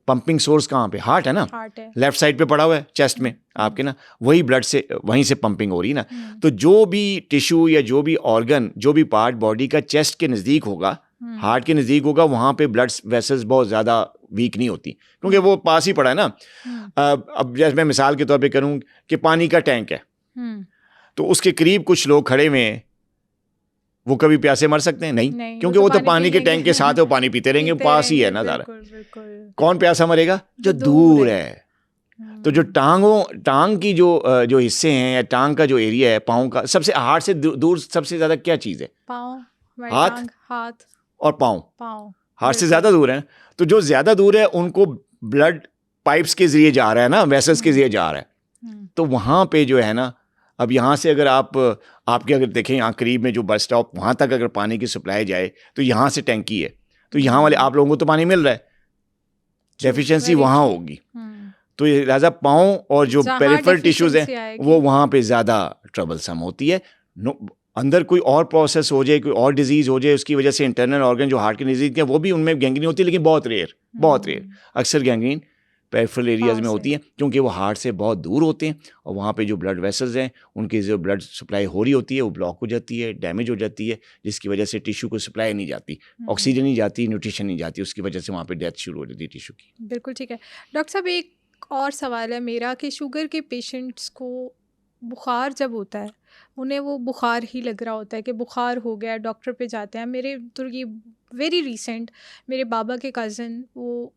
पंपिंग सोर्स कहाँ पे? हार्ट है ना, हार्ट है, लेफ्ट साइड पे पड़ा हुआ है चेस्ट में आपके ना, वही ब्लड से वहीं से पंपिंग हो रही है ना। तो जो भी टिश्यू या जो भी ऑर्गन, जो भी पार्ट बॉडी का चेस्ट के नज़दीक होगा, हार्ट के नज़दीक होगा, वहाँ पे ब्लड वेसल्स बहुत ज़्यादा वीक नहीं होती, क्योंकि वो पास ही पड़ा है ना। अब जैसे मैं मिसाल के तौर पे करूँ कि पानी का टैंक है, तो उसके करीब कुछ लोग खड़े हुए हैं, वो कभी प्यासे मर सकते हैं? नहीं, क्योंकि वो तो पानी के टैंक के साथ है, वो पानी पीते रहेंगे, पास ही है ना ज़रा। कौन प्यासा मरेगा? जो दूर है। तो जो टांग की जो हिस्से हैं या टांग का जो एरिया है, पाँव का, सबसे हार्ट से दूर सबसे ज़्यादा क्या चीज़ है? पाँव, हाथ और पाँव। हार्ट से बिल्कुल। ज़्यादा दूर है। तो जो ज़्यादा दूर है उनको ब्लड पाइप्स के ज़रिए जा रहा है ना, वेसल्स के ज़रिए जा रहा है। तो वहाँ पे जो है ना, अब यहाँ से अगर आपके अगर देखें यहाँ करीब में जो बस स्टॉप, वहाँ तक अगर पानी की सप्लाई जाए तो यहाँ से टैंकी है, तो यहाँ वाले आप लोगों को तो पानी मिल रहा है, डेफिशिएंसी वहाँ होगी। तो ये लिहाजा पाँव और जो पेरिफेरल टिश्यूज़ हैं वो वहाँ पे ज़्यादा ट्रबलसम होती है। अंदर कोई और प्रोसेस हो जाए, कोई और डिजीज़ हो जाए, उसकी वजह से इंटरनल ऑर्गन जो हार्ट के नज़दीक है वो भी उनमें गैंग्रीन होती है, लेकिन बहुत रेयर। अक्सर गैंग्रीन पेरिफेरल एरियाज़ में होती हैं, क्योंकि वो हार्ट से बहुत दूर होते हैं और वहाँ पे जो ब्लड वेसल्स हैं उनकी जो ब्लड सप्लाई हो रही होती है वो ब्लॉक हो जाती है, डैमेज हो जाती है, जिसकी वजह से टिश्यू को सप्लाई नहीं जाती, ऑक्सीजन नहीं जाती, न्यूट्रिशन नहीं जाती, उसकी वजह से वहाँ पे डेथ शुरू हो जाती है टिश्यू की। बिल्कुल ठीक है। डॉक्टर साहब, एक और सवाल है मेरा कि शुगर के पेशेंट्स को बुखार जब होता है, उन्हें वो बुखार ही लग रहा होता है कि बुखार हो गया, डॉक्टर पे जाते हैं। मेरे तो ये वेरी रिसेंट मेरे बाबा के कज़न, वो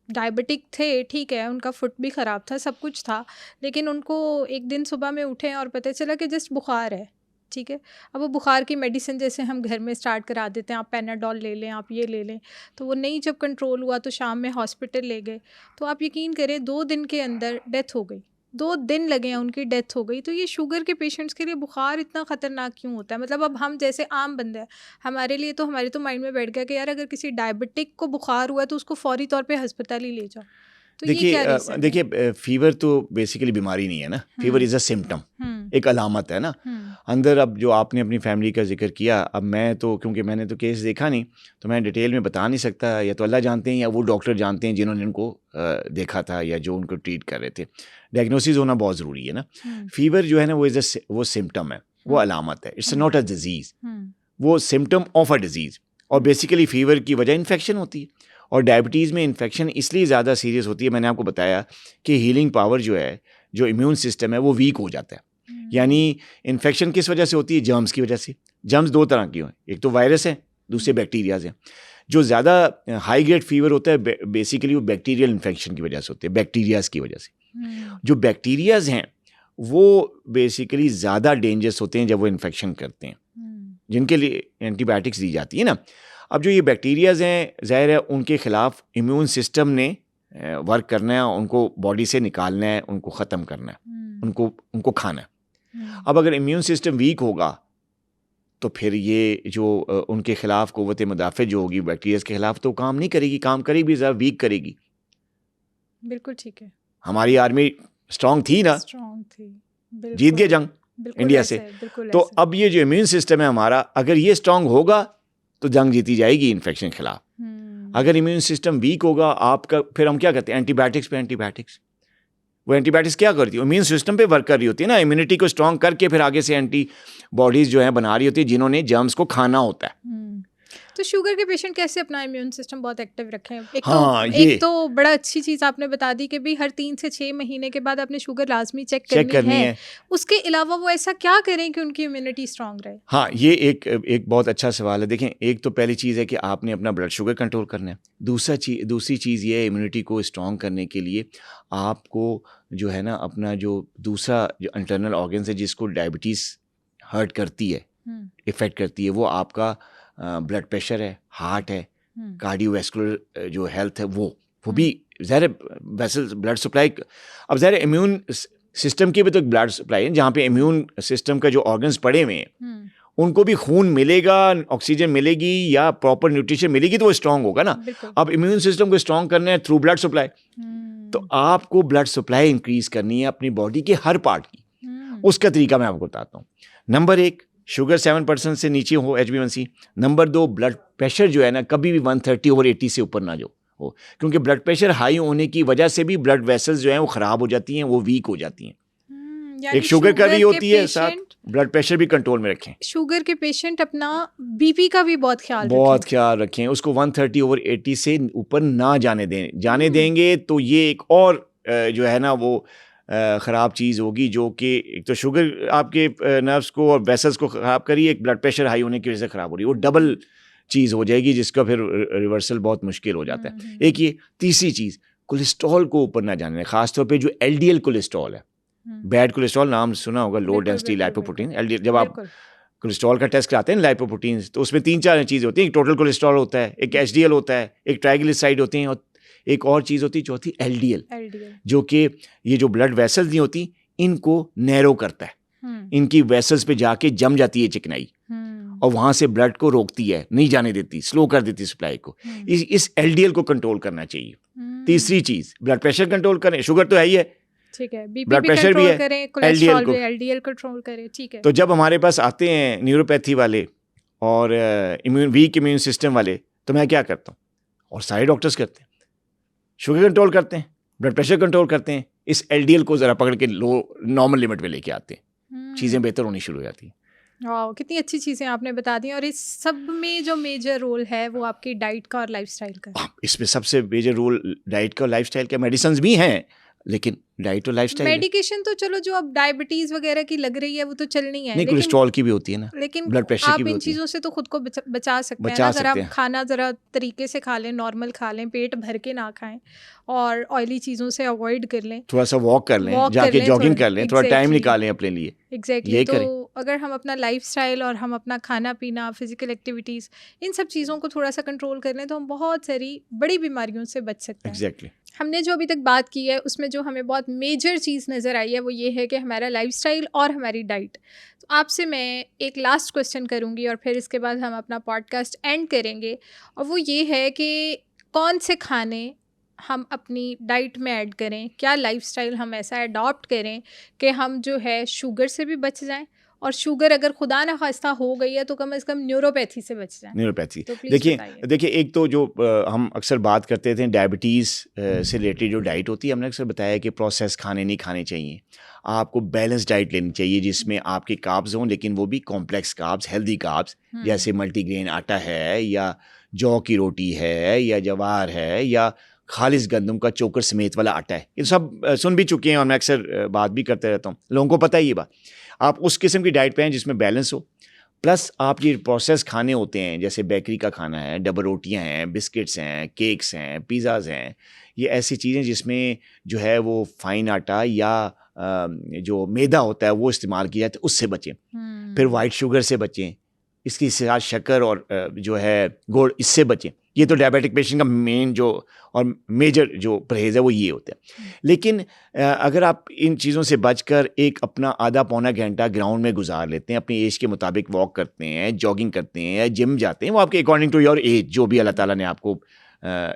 डायबिटिक थे, ठीक है, उनका फुट भी ख़राब था, सब कुछ था, लेकिन उनको एक दिन सुबह में उठे और पता चला कि जस्ट बुखार है, ठीक है। अब वो बुखार की मेडिसिन जैसे हम घर में स्टार्ट करा देते हैं, आप पैनाडोल ले लें, आप ये ले लें, तो वो नहीं जब कंट्रोल हुआ तो शाम में हॉस्पिटल ले गए, तो आप यकीन करें 2 दिन के अंदर डेथ हो गई। 2 दिन लगे हैं, उनकी डेथ हो गई। तो ये शुगर के पेशेंट्स के लिए बुखार इतना ख़तरनाक क्यों होता है? मतलब अब हम जैसे आम बंदे हैं, हमारे तो माइंड में बैठ गया कि यार अगर किसी डायबिटिक को बुखार हुआ है तो उसको फौरी तौर पे अस्पताल ही ले जाओ। तो देखिए, फीवर तो बेसिकली बीमारी नहीं है ना, फीवर इज़ अ सिम्टम, एक अलामत है ना अंदर। अब जो आपने अपनी फैमिली का जिक्र किया, अब मैं तो क्योंकि मैंने तो केस देखा नहीं, तो मैं डिटेल में बता नहीं सकता, या तो अल्लाह जानते हैं या वो डॉक्टर जानते हैं जिन्होंने उनको देखा था या जो उनको ट्रीट कर रहे थे। डायग्नोसिस होना बहुत ज़रूरी है ना। फीवर जो है ना वो सिम्टम है, वो अलामत है, इट्स नॉट अ डिजीज़, वो सिम्टम ऑफ अ डिजीज़। और बेसिकली फ़ीवर की वजह इन्फेक्शन होती है, और डायबिटीज़ में इन्फेक्शन इसलिए ज़्यादा सीरियस होती है, मैंने आपको बताया कि हीलिंग पावर जो है, जो इम्यून सिस्टम है, वो वीक हो जाता है। यानी इन्फेक्शन किस वजह से होती है? जर्म्स की वजह से। जर्म्स 2 तरह की हैं, एक तो वायरस है, दूसरे बैक्टीरियाज हैं। जो ज़्यादा हाई ग्रेड फीवर होता है बेसिकली वो बैक्टीरियल इन्फेक्शन की वजह से होते हैं, बैक्टीरियाज की वजह से। जो बैक्टीरियाज हैं वो बेसिकली ज़्यादा डेंजरस होते हैं जब वो इन्फेक्शन करते हैं, जिनके लिए एंटीबायोटिक्स दी जाती है ना। अब जो ये बैक्टीरियाज हैं, ज़ाहिर है उनके ख़िलाफ़ इम्यून सिस्टम ने वर्क करना है, उनको बॉडी से निकालना है, उनको ख़त्म करना है, उनको खाना है। अब अगर इम्यून सिस्टम वीक होगा तो फिर ये जो उनके ख़िलाफ़ क़ुव्वत मुदाफ़े जो होगी बैक्टीरियाज के ख़िलाफ़, तो काम नहीं करेगी, काम करेगी भी ज़रा वीक करेगी। बिल्कुल ठीक है। हमारी आर्मी स्ट्रॉन्ग थी ना, स्ट्रॉन्ग थी, जीत गए जंग इंडिया से। तो अब ये जो इम्यून सिस्टम है हमारा, अगर ये स्ट्रॉन्ग होगा तो जंग जीती जाएगी इन्फेक्शन के खिलाफ। अगर इम्यून सिस्टम वीक होगा आपका, फिर हम क्या करते हैं? एंटीबायोटिक्स पे एंटीबायोटिक्स। वो एंटीबायोटिक्स क्या करती है? इम्यून सिस्टम पे वर्क कर रही होती है ना, इम्यूनिटी को स्ट्रॉन्ग करके फिर आगे से एंटी बॉडीज़ जो है बना रही होती है, जिन्होंने जर्म्स को खाना होता है। तो शुगर के पेशेंट कैसे अपना इम्यून सिस्टम बहुत एक्टिव रखें? एक तो बड़ा अच्छी चीज़ आपने बता दी कि भी हर 3 से 6 महीने के बाद आपने शुगर लाजमी चेक करनी है। उसके अलावा वो ऐसा क्या करें कि उनकी इम्यूनिटी स्ट्रांग रहे? हाँ, ये एक बहुत अच्छा सवाल है। देखें, एक तो पहली चीज़ है कि आपने अपना ब्लड शुगर कंट्रोल करना है। दूसरी चीज़ ये है, इम्यूनिटी को स्ट्रांग करने के लिए आपको जो है ना, अपना जो दूसरा जो इंटरनल ऑर्गन्स है जिसको डायबिटीज़ हर्ट करती है, इफ़ेक्ट करती है, वो आपका ब्लड प्रेशर है, हार्ट है, कार्डियोवैस्कुलर जो हेल्थ है, वो भी ज़ाहिर वेसल्स ब्लड सप्लाई। अब ज़ाहिर इम्यून सिस्टम की भी तो एक ब्लड सप्लाई है, जहाँ पे इम्यून सिस्टम का जो ऑर्गन्स पड़े हुए हैं उनको भी खून मिलेगा, ऑक्सीजन मिलेगी या प्रॉपर न्यूट्रिशन मिलेगी तो वो स्ट्रांग होगा ना। अब इम्यून सिस्टम को स्ट्रांग करना है थ्रू ब्लड सप्लाई, तो आपको ब्लड सप्लाई इंक्रीज करनी है अपनी बॉडी के हर पार्ट की। उसका तरीका मैं आपको बताता हूँ। नंबर 1, शुगर 7% से नीचे हो, HbA1c। नंबर 2, ब्लड प्रेशर जो है ना, कभी भी 130/80 से ऊपर ना जो हो, क्योंकि ब्लड प्रेशर हाई होने की वजह से भी ब्लड वेसल्स जो हैं वो ख़राब हो जाती हैं, वो वीक हो जाती हैं। एक शुगर का भी होती है, साथ ब्लड प्रेशर भी कंट्रोल में रखें। शुगर के पेशेंट अपना BP का भी बहुत ख्याल रखें। उसको 130/80 से ऊपर ना जाने देंगे तो ये एक और जो है ना वो ख़राब चीज़ होगी, जो कि एक तो शुगर आपके नर्व्स को और वेसल्स को ख़राब करी, एक ब्लड प्रेशर हाई होने की वजह से ख़राब हो रही है, वो डबल चीज़ हो जाएगी, जिसका फिर रिवर्सल बहुत मुश्किल हो जाता है। एक ये। तीसरी चीज़, कोलेस्ट्रॉल को ऊपर ना जाने, ख़ासतौर पे जो LDL कोलेस्ट्रॉल है, बैड कोलेस्ट्रॉल नाम सुना होगा, लो डेंसिटी लाइपोप्रोटीन, LDL। जब आप कोलेस्ट्रॉल का टेस्ट कराते हैं लाइपोप्रोटीन, तो उसमें 3-4 चीज़ें होती हैं। एक टोटल कोलेस्ट्रॉल होता है, एक HDL होता है, एक ट्राइग्लिसराइड होते हैं, और एक और चीज़ होती है चौथी LDL, जो कि ये जो ब्लड वेसल्स नहीं होती इनको नैरो करता है, इनकी वेसल्स पे जाके जम जाती है चिकनाई, और वहाँ से ब्लड को रोकती है, नहीं जाने देती, स्लो कर देती सप्लाई को। इस LDL को कंट्रोल करना चाहिए। तीसरी चीज़, ब्लड प्रेशर कंट्रोल करें। शुगर तो है ही है, ठीक है, ब्लड प्रेशर भी है, LDL कंट्रोल करें, ठीक है। तो जब हमारे पास आते हैं न्यूरोपैथी वाले और वीक इम्यून सिस्टम वाले, तो मैं क्या करता हूँ, और सारे डॉक्टर्स करते हैं, शुगर कंट्रोल करते हैं, ब्लड प्रेशर कंट्रोल करते हैं, इस LDL को ज़रा पकड़ के नॉर्मल लिमिट में लेके आते हैं, चीज़ें बेहतर होनी शुरू हो जाती हैं। वाह, कितनी अच्छी चीज़ें आपने बता दी। और इस सब में जो मेजर रोल है वो आपकी डाइट का और लाइफस्टाइल का। इसमें सबसे मेजर रोल डाइट का और लाइफस्टाइल का। मेडिसिन भी हैं, लेकिन डाइट और लाइफस्टाइल। मेडिकेशन तो चलो जो अब डायबिटीज वगैरह की लग रही है वो तो चलनी है, नहीं, कोलेस्ट्रॉल की भी होती है ना, लेकिन ब्लड प्रेशर की भी आप इन होती है। चीज़ों से तो खुद को बचा सकते हैं ना। अगर आप खाना ज़रा तरीके से खा लें, नॉर्मल खा लें, पेट भर के ना खाएं और ऑयली चीज़ों से अवॉइड कर लें, थोड़ा सा वॉक कर लें, जाके जॉगिंग कर लें, थोड़ा टाइम निकालें अपने लिए। एग्जैक्टली। तो अगर हम अपना लाइफस्टाइल और हम अपना खाना पीना, फिजिकल एक्टिविटीज़, इन सब चीज़ों को थोड़ा सा कंट्रोल कर लें तो हम बहुत सारी बड़ी बीमारियों से बच सकते हैं। एग्जैक्टली। हमने जो अभी तक बात की है उसमें जो हमें बहुत मेजर चीज़ नज़र आई है वो ये है कि हमारा लाइफस्टाइल और हमारी डाइट। तो आपसे मैं एक लास्ट क्वेश्चन करूँगी और फिर इसके बाद हम अपना पॉडकास्ट एंड करेंगे, और वो ये है कि कौन से खाने हम अपनी डाइट में ऐड करें, क्या लाइफस्टाइल हम ऐसा अडॉप्ट करें कि हम जो है शुगर से भी बच जाएं, और शुगर अगर खुदा ना खास्ता हो गई है तो कम से कम न्यूरोपैथी से बच जाए। न्यूरोपैथी, तो देखिए एक तो जो हम अक्सर बात करते थे डायबिटीज़ से रिलेटेड जो डाइट होती है, हमने अक्सर बताया कि प्रोसेस खाने नहीं खाने चाहिए, आपको बैलेंस डाइट लेनी चाहिए जिसमें आपके कार्ब्स हों, लेकिन वो भी कॉम्प्लेक्स कार्ब्स, हेल्दी कार्ब्स, जैसे मल्टीग्रेन आटा है, या जौ की रोटी है, या जवार है, या खालिस गंदम का चोकर समेत वाला आटा है। ये सब सुन भी चुके हैं और मैं अक्सर बात भी करते रहता हूँ, लोगों को पता है ये बात। आप उस किस्म की डाइट पे हैं जिसमें बैलेंस हो, प्लस आप ये प्रोसेस खाने होते हैं, जैसे बेकरी का खाना है, डबल रोटियां हैं, बिस्किट्स हैं, केक्स हैं, पिज़्ज़ाज़ हैं, ये ऐसी चीज़ें जिसमें जो है वो फाइन आटा या जो मैदा होता है वो इस्तेमाल किया जाता है, उससे बचें। फिर वाइट शुगर से बचें, इसके साथ शक्कर और जो है गुड़, इससे बचें। ये तो डायबिटिक पेशेंट का मेन जो और मेजर जो परहेज़ है वो ये होता है। लेकिन अगर आप इन चीज़ों से बचकर एक अपना आधा पौना घंटा ग्राउंड में गुजार लेते हैं, अपनी एज के मुताबिक वॉक करते हैं, जॉगिंग करते हैं, जिम जाते हैं, वो आपके अकॉर्डिंग टू योर एज, जो भी अल्लाह ताला ने आपको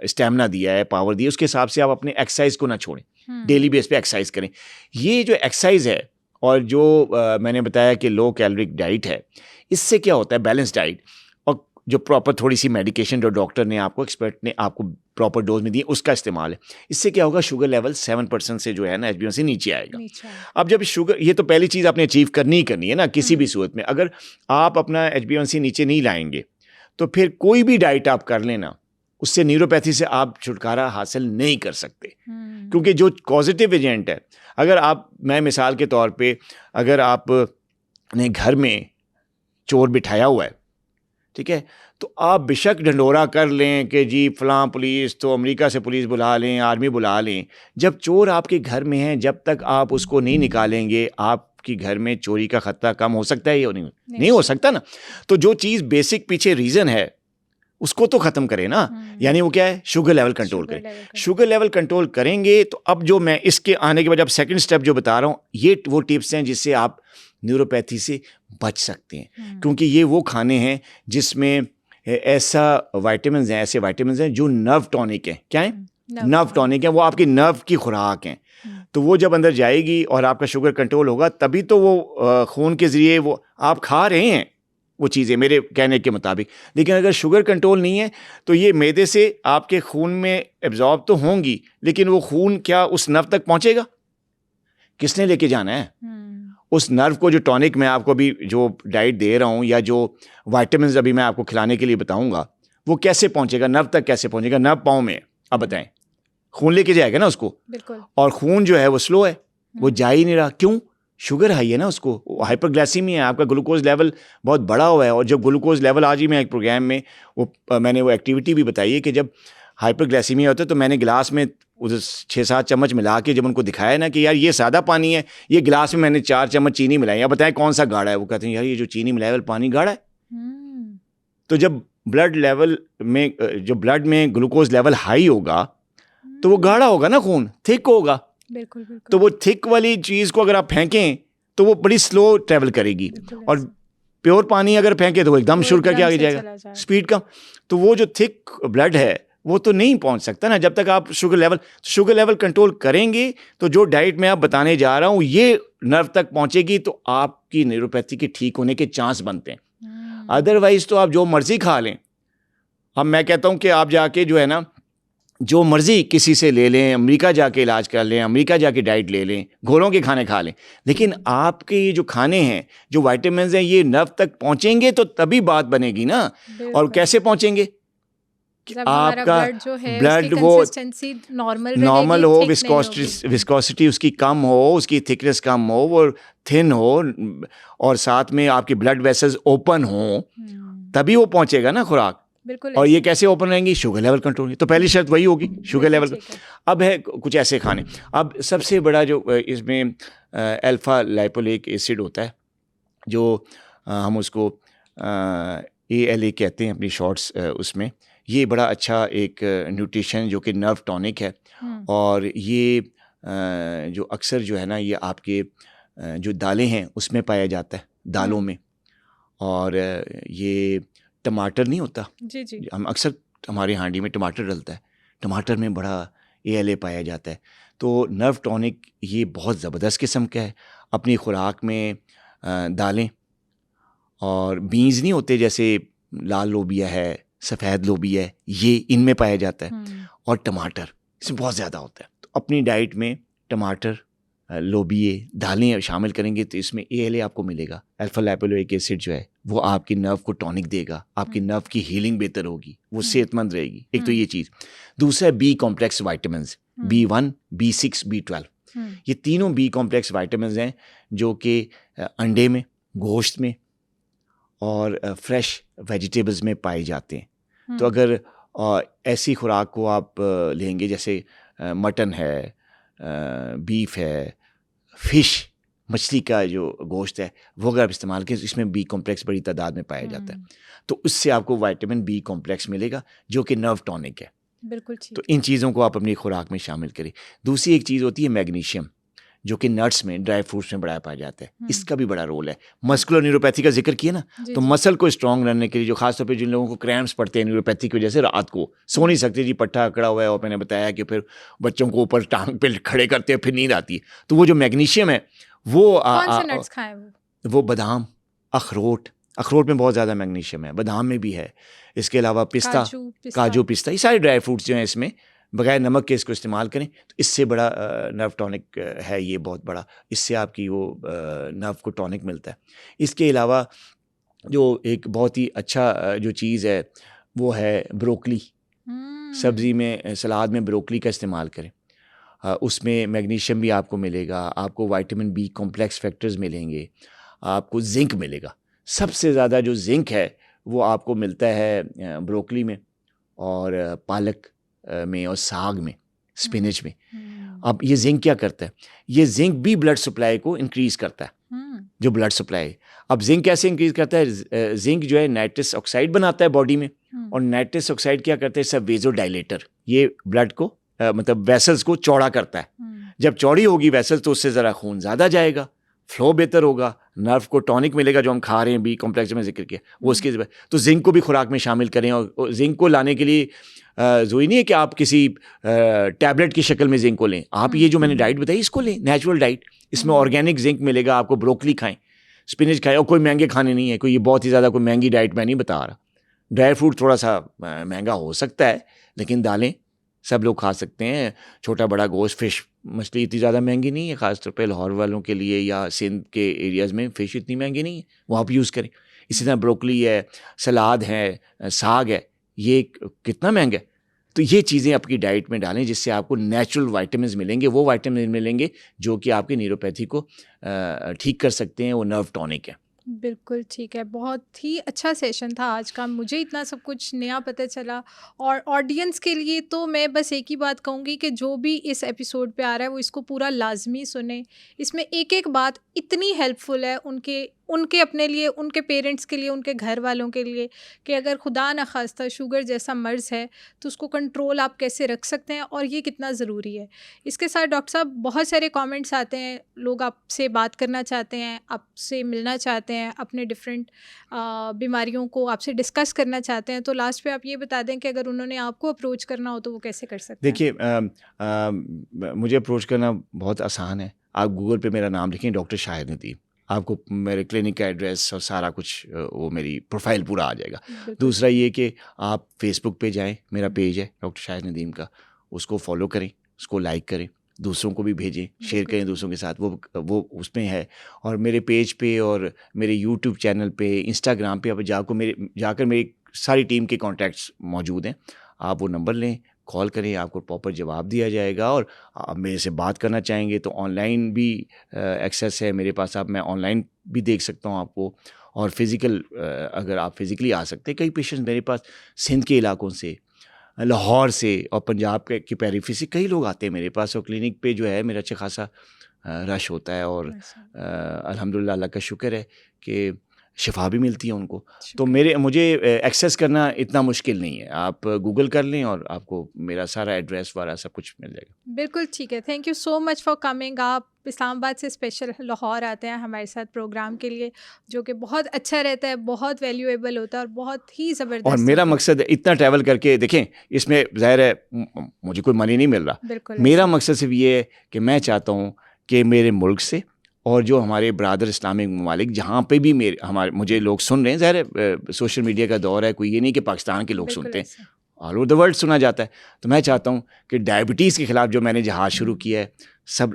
स्टेमिना दिया है, पावर दी है, उसके हिसाब से आप अपने एक्सरसाइज को ना छोड़ें, डेली बेस पे एक्सरसाइज करें। ये जो एक्सरसाइज है और जो मैंने बताया कि लो कैलोरिक डाइट है, इससे क्या होता है, बैलेंस डाइट और जो प्रॉपर थोड़ी सी मेडिकेशन जो डॉक्टर ने आपको, एक्सपर्ट ने आपको प्रॉपर डोज में दी, उसका इस्तेमाल है। इससे क्या होगा, शुगर लेवल 7% से जो है ना HbA1c नीचे आएगा। अब जब शुगर, ये तो पहली चीज़ आपने अचीव करनी ही करनी है ना किसी भी सूरत में। अगर आप अपना HbA1c नीचे नहीं लाएंगे तो फिर कोई भी डाइट आप कर लेना, उससे न्यूरोपैथी से आप छुटकारा हासिल नहीं कर सकते, क्योंकि जो पॉजिटिव एजेंट है, अगर आप, मैं मिसाल के तौर पे, अगर आप ने घर में चोर बिठाया हुआ है, ठीक है, तो आप बेशक ढंढोरा कर लें कि जी फलां पुलिस, तो अमेरिका से पुलिस बुला लें, आर्मी बुला लें, जब चोर आपके घर में है, जब तक आप उसको नहीं निकालेंगे, आपकी घर में चोरी का खतरा कम हो सकता है या नहीं हो सकता ना। तो जो चीज़ बेसिक पीछे रीज़न है उसको तो ख़त्म करें ना, यानी वो क्या है, शुगर लेवल कंट्रोल करें। शुगर लेवल कंट्रोल करेंगे तो अब जो मैं इसके आने के बाद अब सेकंड स्टेप जो बता रहा हूँ, ये वो टिप्स हैं जिससे आप न्यूरोपैथी से बच सकते हैं, क्योंकि ये वो खाने हैं जिसमें ऐसा वाइटामिन हैं, ऐसे वाइटामिन हैं जो नर्व टॉनिक हैं। क्या है? नर्व टॉनिक है, वो आपकी नर्व की खुराक हैं। तो वो जब अंदर जाएगी और आपका शुगर कंट्रोल होगा, तभी तो वो खून के ज़रिए वो आप खा रहे हैं वो चीज़ें, मेरे कहने के मुताबिक। लेकिन अगर शुगर कंट्रोल नहीं है तो ये मैदे से आपके खून में एब्जॉर्ब तो होंगी, लेकिन वो खून क्या उस नर्व तक पहुंचेगा? किसने लेके जाना है उस नर्व को? जो टॉनिक मैं आपको अभी जो डाइट दे रहा हूँ या जो वाइटामिन अभी मैं आपको खिलाने के लिए बताऊंगा, वो कैसे पहुंचेगा नर्व तक? कैसे पहुंचेगा? नर्व पाँव में, अब बताएं, खून लेके जाएगा ना उसको, और खून जो है वो स्लो है, वो जा ही नहीं रहा। क्यों? शुगर हाई है ना, उसको हाइपरग्लाइसीमिया है, आपका ग्लूकोज लेवल बहुत बढ़ा हुआ है। और जब ग्लूकोज लेवल, आज ही मैं एक प्रोग्राम में मैंने वो एक्टिविटी भी बताई है कि जब हाइपरग्लाइसीमिया होता है तो मैंने गिलास में उधर 6-7 चम्मच मिला के जब उनको दिखाया ना कि यार ये सादा पानी है, ये गिलास में मैंने 4 चम्मच चीनी मिलाई, अब बताएं कौन सा गाढ़ा है? वो कहते हैं यार ये जो चीनी मिलाया वाला पानी गाढ़ा है। तो जब ब्लड लेवल में, जो ब्लड में ग्लूकोज लेवल हाई होगा तो वो गाढ़ा होगा ना, खून थिक होगा। बिल्कुल, बिल्कुल। तो वो थिक वाली चीज़ को अगर आप फेंकें तो वो बड़ी स्लो ट्रेवल करेगी, और प्योर पानी अगर फेंके तो वो एकदम शुरू करके आगे जाएगा, स्पीड कम। तो वो जो थिक ब्लड है वो तो नहीं पहुंच सकता ना जब तक आप शुगर लेवल कंट्रोल करेंगे। तो जो डाइट मैं आप बताने जा रहा हूँ ये नर्व तक पहुंचेगी तो आपकी न्यूरोपैथी के ठीक होने के चांस बनते हैं। अदरवाइज तो आप जो मर्जी खा लें। अब मैं कहता हूँ कि आप जाके जो है ना, जो मर्जी किसी से ले लें, अमेरिका जाके इलाज कर लें, अमेरिका जाके डाइट ले लें, घोड़ों के खाने खा लें, लेकिन आपके ये जो खाने हैं, जो वाइटामिन हैं, ये नर्व तक पहुंचेंगे तो तभी बात बनेगी ना। और कैसे पहुंचेंगे? आपका ब्लड वो नॉर्मल हो, विस्कोसिटी उसकी कम हो, उसकी थिकनेस कम हो, वो थिन हो, और साथ में आपकी ब्लड वेसल्स ओपन हो, तभी वो पहुंचेगा ना खुराक। और ये कैसे ओपन रहेंगी? Sugar level control. तो पहली शर्त वही होगी, शुगर लेवल। अब है कुछ ऐसे खाने। अब सबसे बड़ा जो इसमें अल्फा लाइपोलिक एसिड होता है, जो हम उसको ALA कहते हैं अपनी शॉर्ट्स, उसमें ये बड़ा अच्छा एक न्यूट्रिशन जो कि नर्व टॉनिक है। और ये जो अक्सर जो है ना, ये आपके जो दालें हैं उसमें पाया जाता है, दालों में। और ये टमाटर नहीं होता, जी। हम अक्सर हमारी हांडी में टमाटर डलता है, टमाटर में बड़ा ALA पाया जाता है। तो नर्व टॉनिक ये बहुत ज़बरदस्त किस्म का है। अपनी खुराक में दालें और बीन्स नहीं होते, जैसे लाल लोबिया है, सफ़ेद लोबिया है, ये इनमें पाया जाता है। और टमाटर इसमें बहुत ज़्यादा होता है। तो अपनी डाइट में टमाटर, लोबिये, दालें शामिल करेंगे तो इसमें ALA आपको मिलेगा। अल्फा लाइपोलिक एसिड जो है वो आपकी नर्व को टॉनिक देगा, आपकी नर्व की हीलिंग बेहतर होगी, वो सेहतमंद रहेगी। एक तो ये चीज़। दूसरा B complex vitamin, B1, B6, B12, ये तीनों B कॉम्प्लेक्स वाइटामिन हैं जो कि अंडे में, गोश्त में और फ्रेश वेजिटेबल्स में पाए जाते हैं। तो अगर ऐसी खुराक को आप लेंगे, जैसे मटन है, बीफ है, फ़िश, मछली का जो गोश्त है, वो अगर आप इस्तेमाल करें, इसमें B कॉम्प्लेक्स बड़ी तादाद में पाया जाता है। तो उससे आपको विटामिन B कॉम्प्लेक्स मिलेगा जो कि नर्व टॉनिक है। बिल्कुल ठीक। तो इन चीज़ों को आप अपनी खुराक में शामिल करें। दूसरी एक चीज़ होती है मैग्नीशियम, जो कि नट्स में, ड्राई फ्रूट्स में बड़ा पाया जाता है। इसका भी बड़ा रोल है। मस्कुलर न्यूरोपैथी का जिक्र किया ना, तो मसल को स्ट्रॉन्ग रहने के लिए, जो खासतौर पे जिन लोगों को क्रैम्प्स पड़ते हैं न्यूरोपैथी की वजह से, रात को सो नहीं सकते जी, पट्टा अकड़ा हुआ है, और मैंने बताया कि फिर बच्चों को ऊपर टांग पे खड़े करते हैं, फिर नींद आती है। तो वो जो मैग्नीशियम है वो कौन से नट्स खाएं? वो बादाम, अखरोट में बहुत ज़्यादा मैग्नीशियम है, बादाम में भी है। इसके अलावा पिस्ता, काजू पिस्ता, ये सारे ड्राई फ्रूट्स जो हैं इसमें बगैर नमक के इसको इस्तेमाल करें तो इससे बड़ा नर्व टॉनिक है ये बहुत बड़ा। इससे आपकी वो नर्व को टॉनिक मिलता है। इसके अलावा जो एक बहुत ही अच्छा जो चीज़ है वो है ब्रोकली। सब्ज़ी में, सलाद में ब्रोकली का इस्तेमाल करें। उसमें मैग्नीशियम भी आपको मिलेगा, आपको विटामिन बी कॉम्प्लेक्स फैक्टर्स मिलेंगे, आपको जिंक मिलेगा। सबसे ज़्यादा जो जिंक है वो आपको मिलता है ब्रोकली में और पालक में और साग में, स्पिनच में। अब ये जिंक क्या करता है? ये जिंक भी ब्लड सप्लाई को इंक्रीज़ करता है, जो ब्लड सप्लाई है। अब जिंक कैसे इंक्रीज़ करता है? जिंक जो है नाइट्रस ऑक्साइड बनाता है बॉडी में, और नाइट्रस ऑक्साइड क्या करता है? सब वेजोडाइलेटर, ये ब्लड को मतलब वेसल्स को चौड़ा करता है। जब चौड़ी होगी वेसल्स तो उससे ज़रा खून ज़्यादा जाएगा, फ्लो बेहतर होगा, नर्व को टॉनिक मिलेगा जो हम खा रहे हैं, बी कॉम्प्लेक्स में जिक्र किया वो उसके। तो जिंक को भी खुराक में शामिल करें, और जिंक को लाने के लिए ज़रूरी नहीं है कि आप किसी टैबलेट की शक्ल में जिंक को लें। आप ये जो मैंने डाइट बताई इसको लें, नेचुरल डाइट। इसमें ऑर्गेनिक जिंक मिलेगा आपको। ब्रोकली खाएं, स्पिनच खाएं, और कोई महंगे खाने नहीं है, कोई ये बहुत ही ज़्यादा कोई महंगी डाइट मैं नहीं बता रहा। ड्राई फ्रूट थोड़ा सा महंगा हो सकता है, लेकिन दालें सब लोग खा सकते हैं। छोटा बड़ा गोश्त, फिश, मछली इतनी ज़्यादा महंगी नहीं है, ख़ासतौर पे लाहौर वालों के लिए या सिंध के एरियाज़ में फ़िश इतनी महंगी नहीं है, वो आप यूज़ करें। इसी तरह ब्रोकली है, सलाद है, साग है, ये कितना महंगा है। तो ये चीज़ें आपकी डाइट में डालें जिससे आपको नेचुरल विटामिन्स मिलेंगे, वो विटामिन मिलेंगे जो कि आपकी न्यूरोपैथी को ठीक कर सकते हैं, वो नर्व टॉनिक है। बिल्कुल ठीक है। बहुत ही अच्छा सेशन था आज का, मुझे इतना सब कुछ नया पता चला। और ऑडियंस के लिए तो मैं बस एक ही बात कहूँगी कि जो भी इस एपिसोड पे आ रहा है वो इसको पूरा लाजमी सुने। इसमें एक एक बात इतनी हेल्पफुल है उनके अपने लिए, उनके पेरेंट्स के लिए, उनके घर वालों के लिए, कि अगर खुदा न खास्ता शुगर जैसा मर्ज़ है तो उसको कंट्रोल आप कैसे रख सकते हैं और ये कितना ज़रूरी है। इसके साथ डॉक्टर साहब बहुत सारे कमेंट्स आते हैं, लोग आपसे बात करना चाहते हैं, आपसे मिलना चाहते हैं, अपने डिफरेंट बीमारियों को आपसे डिस्कस करना चाहते हैं। तो लास्ट पे आप ये बता दें कि अगर उन्होंने आपको अप्रोच करना हो तो वो कैसे कर सकते हैं? देखिए, मुझे अप्रोच करना बहुत आसान है। आप गूगल पे मेरा नाम लिखें, डॉक्टर शाहिद नदीम, आपको मेरे क्लिनिक का एड्रेस और सारा कुछ वो मेरी प्रोफाइल पूरा आ जाएगा। दूसरा ये कि आप फेसबुक पे जाएं, मेरा पेज है डॉक्टर शाहिद नदीम का, उसको फॉलो करें, उसको लाइक करें, दूसरों को भी भेजें, शेयर करें दूसरों के साथ, वो उसमें है। और मेरे पेज पे और मेरे यूट्यूब चैनल पे, इंस्टाग्राम पे आप जाकर मेरी सारी टीम के कॉन्टैक्ट्स मौजूद हैं। आप वो नंबर लें, कॉल करें, आपको प्रॉपर जवाब दिया जाएगा। और आप मेरे से बात करना चाहेंगे तो ऑनलाइन भी एक्सेस है मेरे पास, मैं ऑनलाइन भी देख सकता हूँ आपको। और फिज़िकल अगर आप फिज़िकली आ सकते हैं, कई पेशेंट्स मेरे पास सिंध के इलाकों से, लाहौर से और पंजाब की पेरिफेरी से कई लोग आते हैं मेरे पास। और क्लिनिक पे जो है मेरा अच्छा खासा रश होता है, और अल्हम्दुलिल्लाह अल्लाह का शुक्र है कि शिफा भी मिलती है उनको। तो मुझे एक्सेस करना इतना मुश्किल नहीं है, आप गूगल कर लें और आपको मेरा सारा एड्रेस वाला सब कुछ मिल जाएगा। बिल्कुल ठीक है। Thank you so much for coming. आप इस्लामाबाद से स्पेशल लाहौर आते हैं हमारे साथ प्रोग्राम के लिए, जो कि बहुत अच्छा रहता है, बहुत वैल्यूएबल होता है और बहुत ही ज़बरदस्त। और मेरा मकसद इतना ट्रैवल करके, देखें इसमें ज़ाहिर है मुझे कोई मनी नहीं मिल रहा, बिल्कुल। मेरा मकसद सिर्फ ये है कि मैं चाहता हूँ कि मेरे मुल्क से और जो हमारे ब्रादर इस्लामिक ममालिक जहाँ पे भी मुझे लोग सुन रहे हैं, ज़ाहिर सोशल मीडिया का दौर है, कोई ये नहीं कि पाकिस्तान के लोग सुनते हैं, ऑल ओवर द वर्ल्ड सुना जाता है। तो मैं चाहता हूँ कि डायबिटीज़ के ख़िलाफ़ जो मैंने जहाज़ शुरू किया है,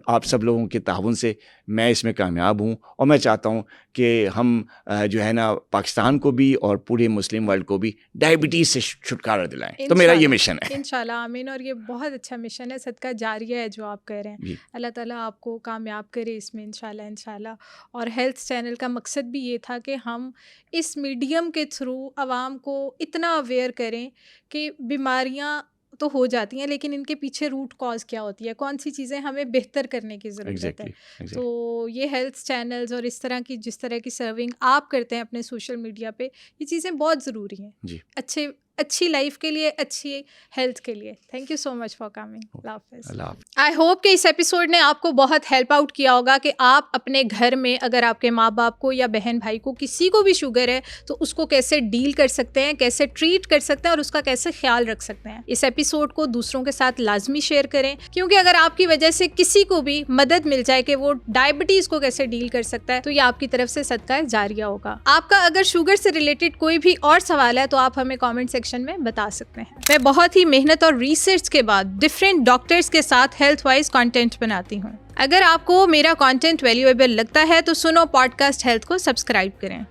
आप सब लोगों के ताउन से मैं इसमें कामयाब हूँ। और मैं चाहता हूँ कि हम जो है ना पाकिस्तान को भी और पूरे मुस्लिम वर्ल्ड को भी डायबिटीज़ से छुटकारा दिलाएं। तो मेरा ये मिशन है इंशाल्लाह। आमीन। और ये बहुत अच्छा मिशन है, सदका जारिया है जो आप कह रहे हैं। अल्लाह ताला आपको कामयाब करे इसमें इंशाल्लाह। और हेल्थ चैनल का मकसद भी ये था कि हम इस मीडियम के थ्रू आवाम को इतना अवेयर करें कि बीमारियाँ तो हो जाती हैं, लेकिन इनके पीछे रूट कॉज क्या होती है, कौन सी चीज़ें हमें बेहतर करने की ज़रूरत है। तो ये हेल्थ चैनल्स और इस तरह की जिस तरह की सर्विंग आप करते हैं अपने सोशल मीडिया पे, ये चीज़ें बहुत ज़रूरी हैं अच्छी लाइफ के लिए, अच्छी हेल्थ के लिए। Thank you so much for coming. I hope कि इस एपिसोड ने आपको बहुत हेल्प आउट किया होगा कि आप अपने घर में अगर आपके माँ बाप को या बहन भाई को किसी को भी शुगर है तो उसको कैसे डील कर सकते हैं, कैसे ट्रीट कर सकते हैं और उसका कैसे ख्याल रख सकते हैं। इस एपिसोड को दूसरों के साथ लाजमी शेयर करें, क्योंकि अगर आपकी वजह से किसी को भी मदद मिल जाए कि वो डायबिटीज़ को कैसे डील कर सकता है, तो ये आपकी तरफ से सदका जारिया होगा। आपका अगर शुगर से रिलेटेड कोई भी और सवाल है तो आप हमें कॉमेंट सेक्शन में बता सकते हैं। मैं बहुत ही मेहनत और रिसर्च के बाद डिफरेंट डॉक्टर्स के साथ हेल्थ वाइज कंटेंट बनाती हूँ। अगर आपको मेरा कंटेंट वैल्यूएबल लगता है तो सुनो पॉडकास्ट हेल्थ को सब्सक्राइब करें।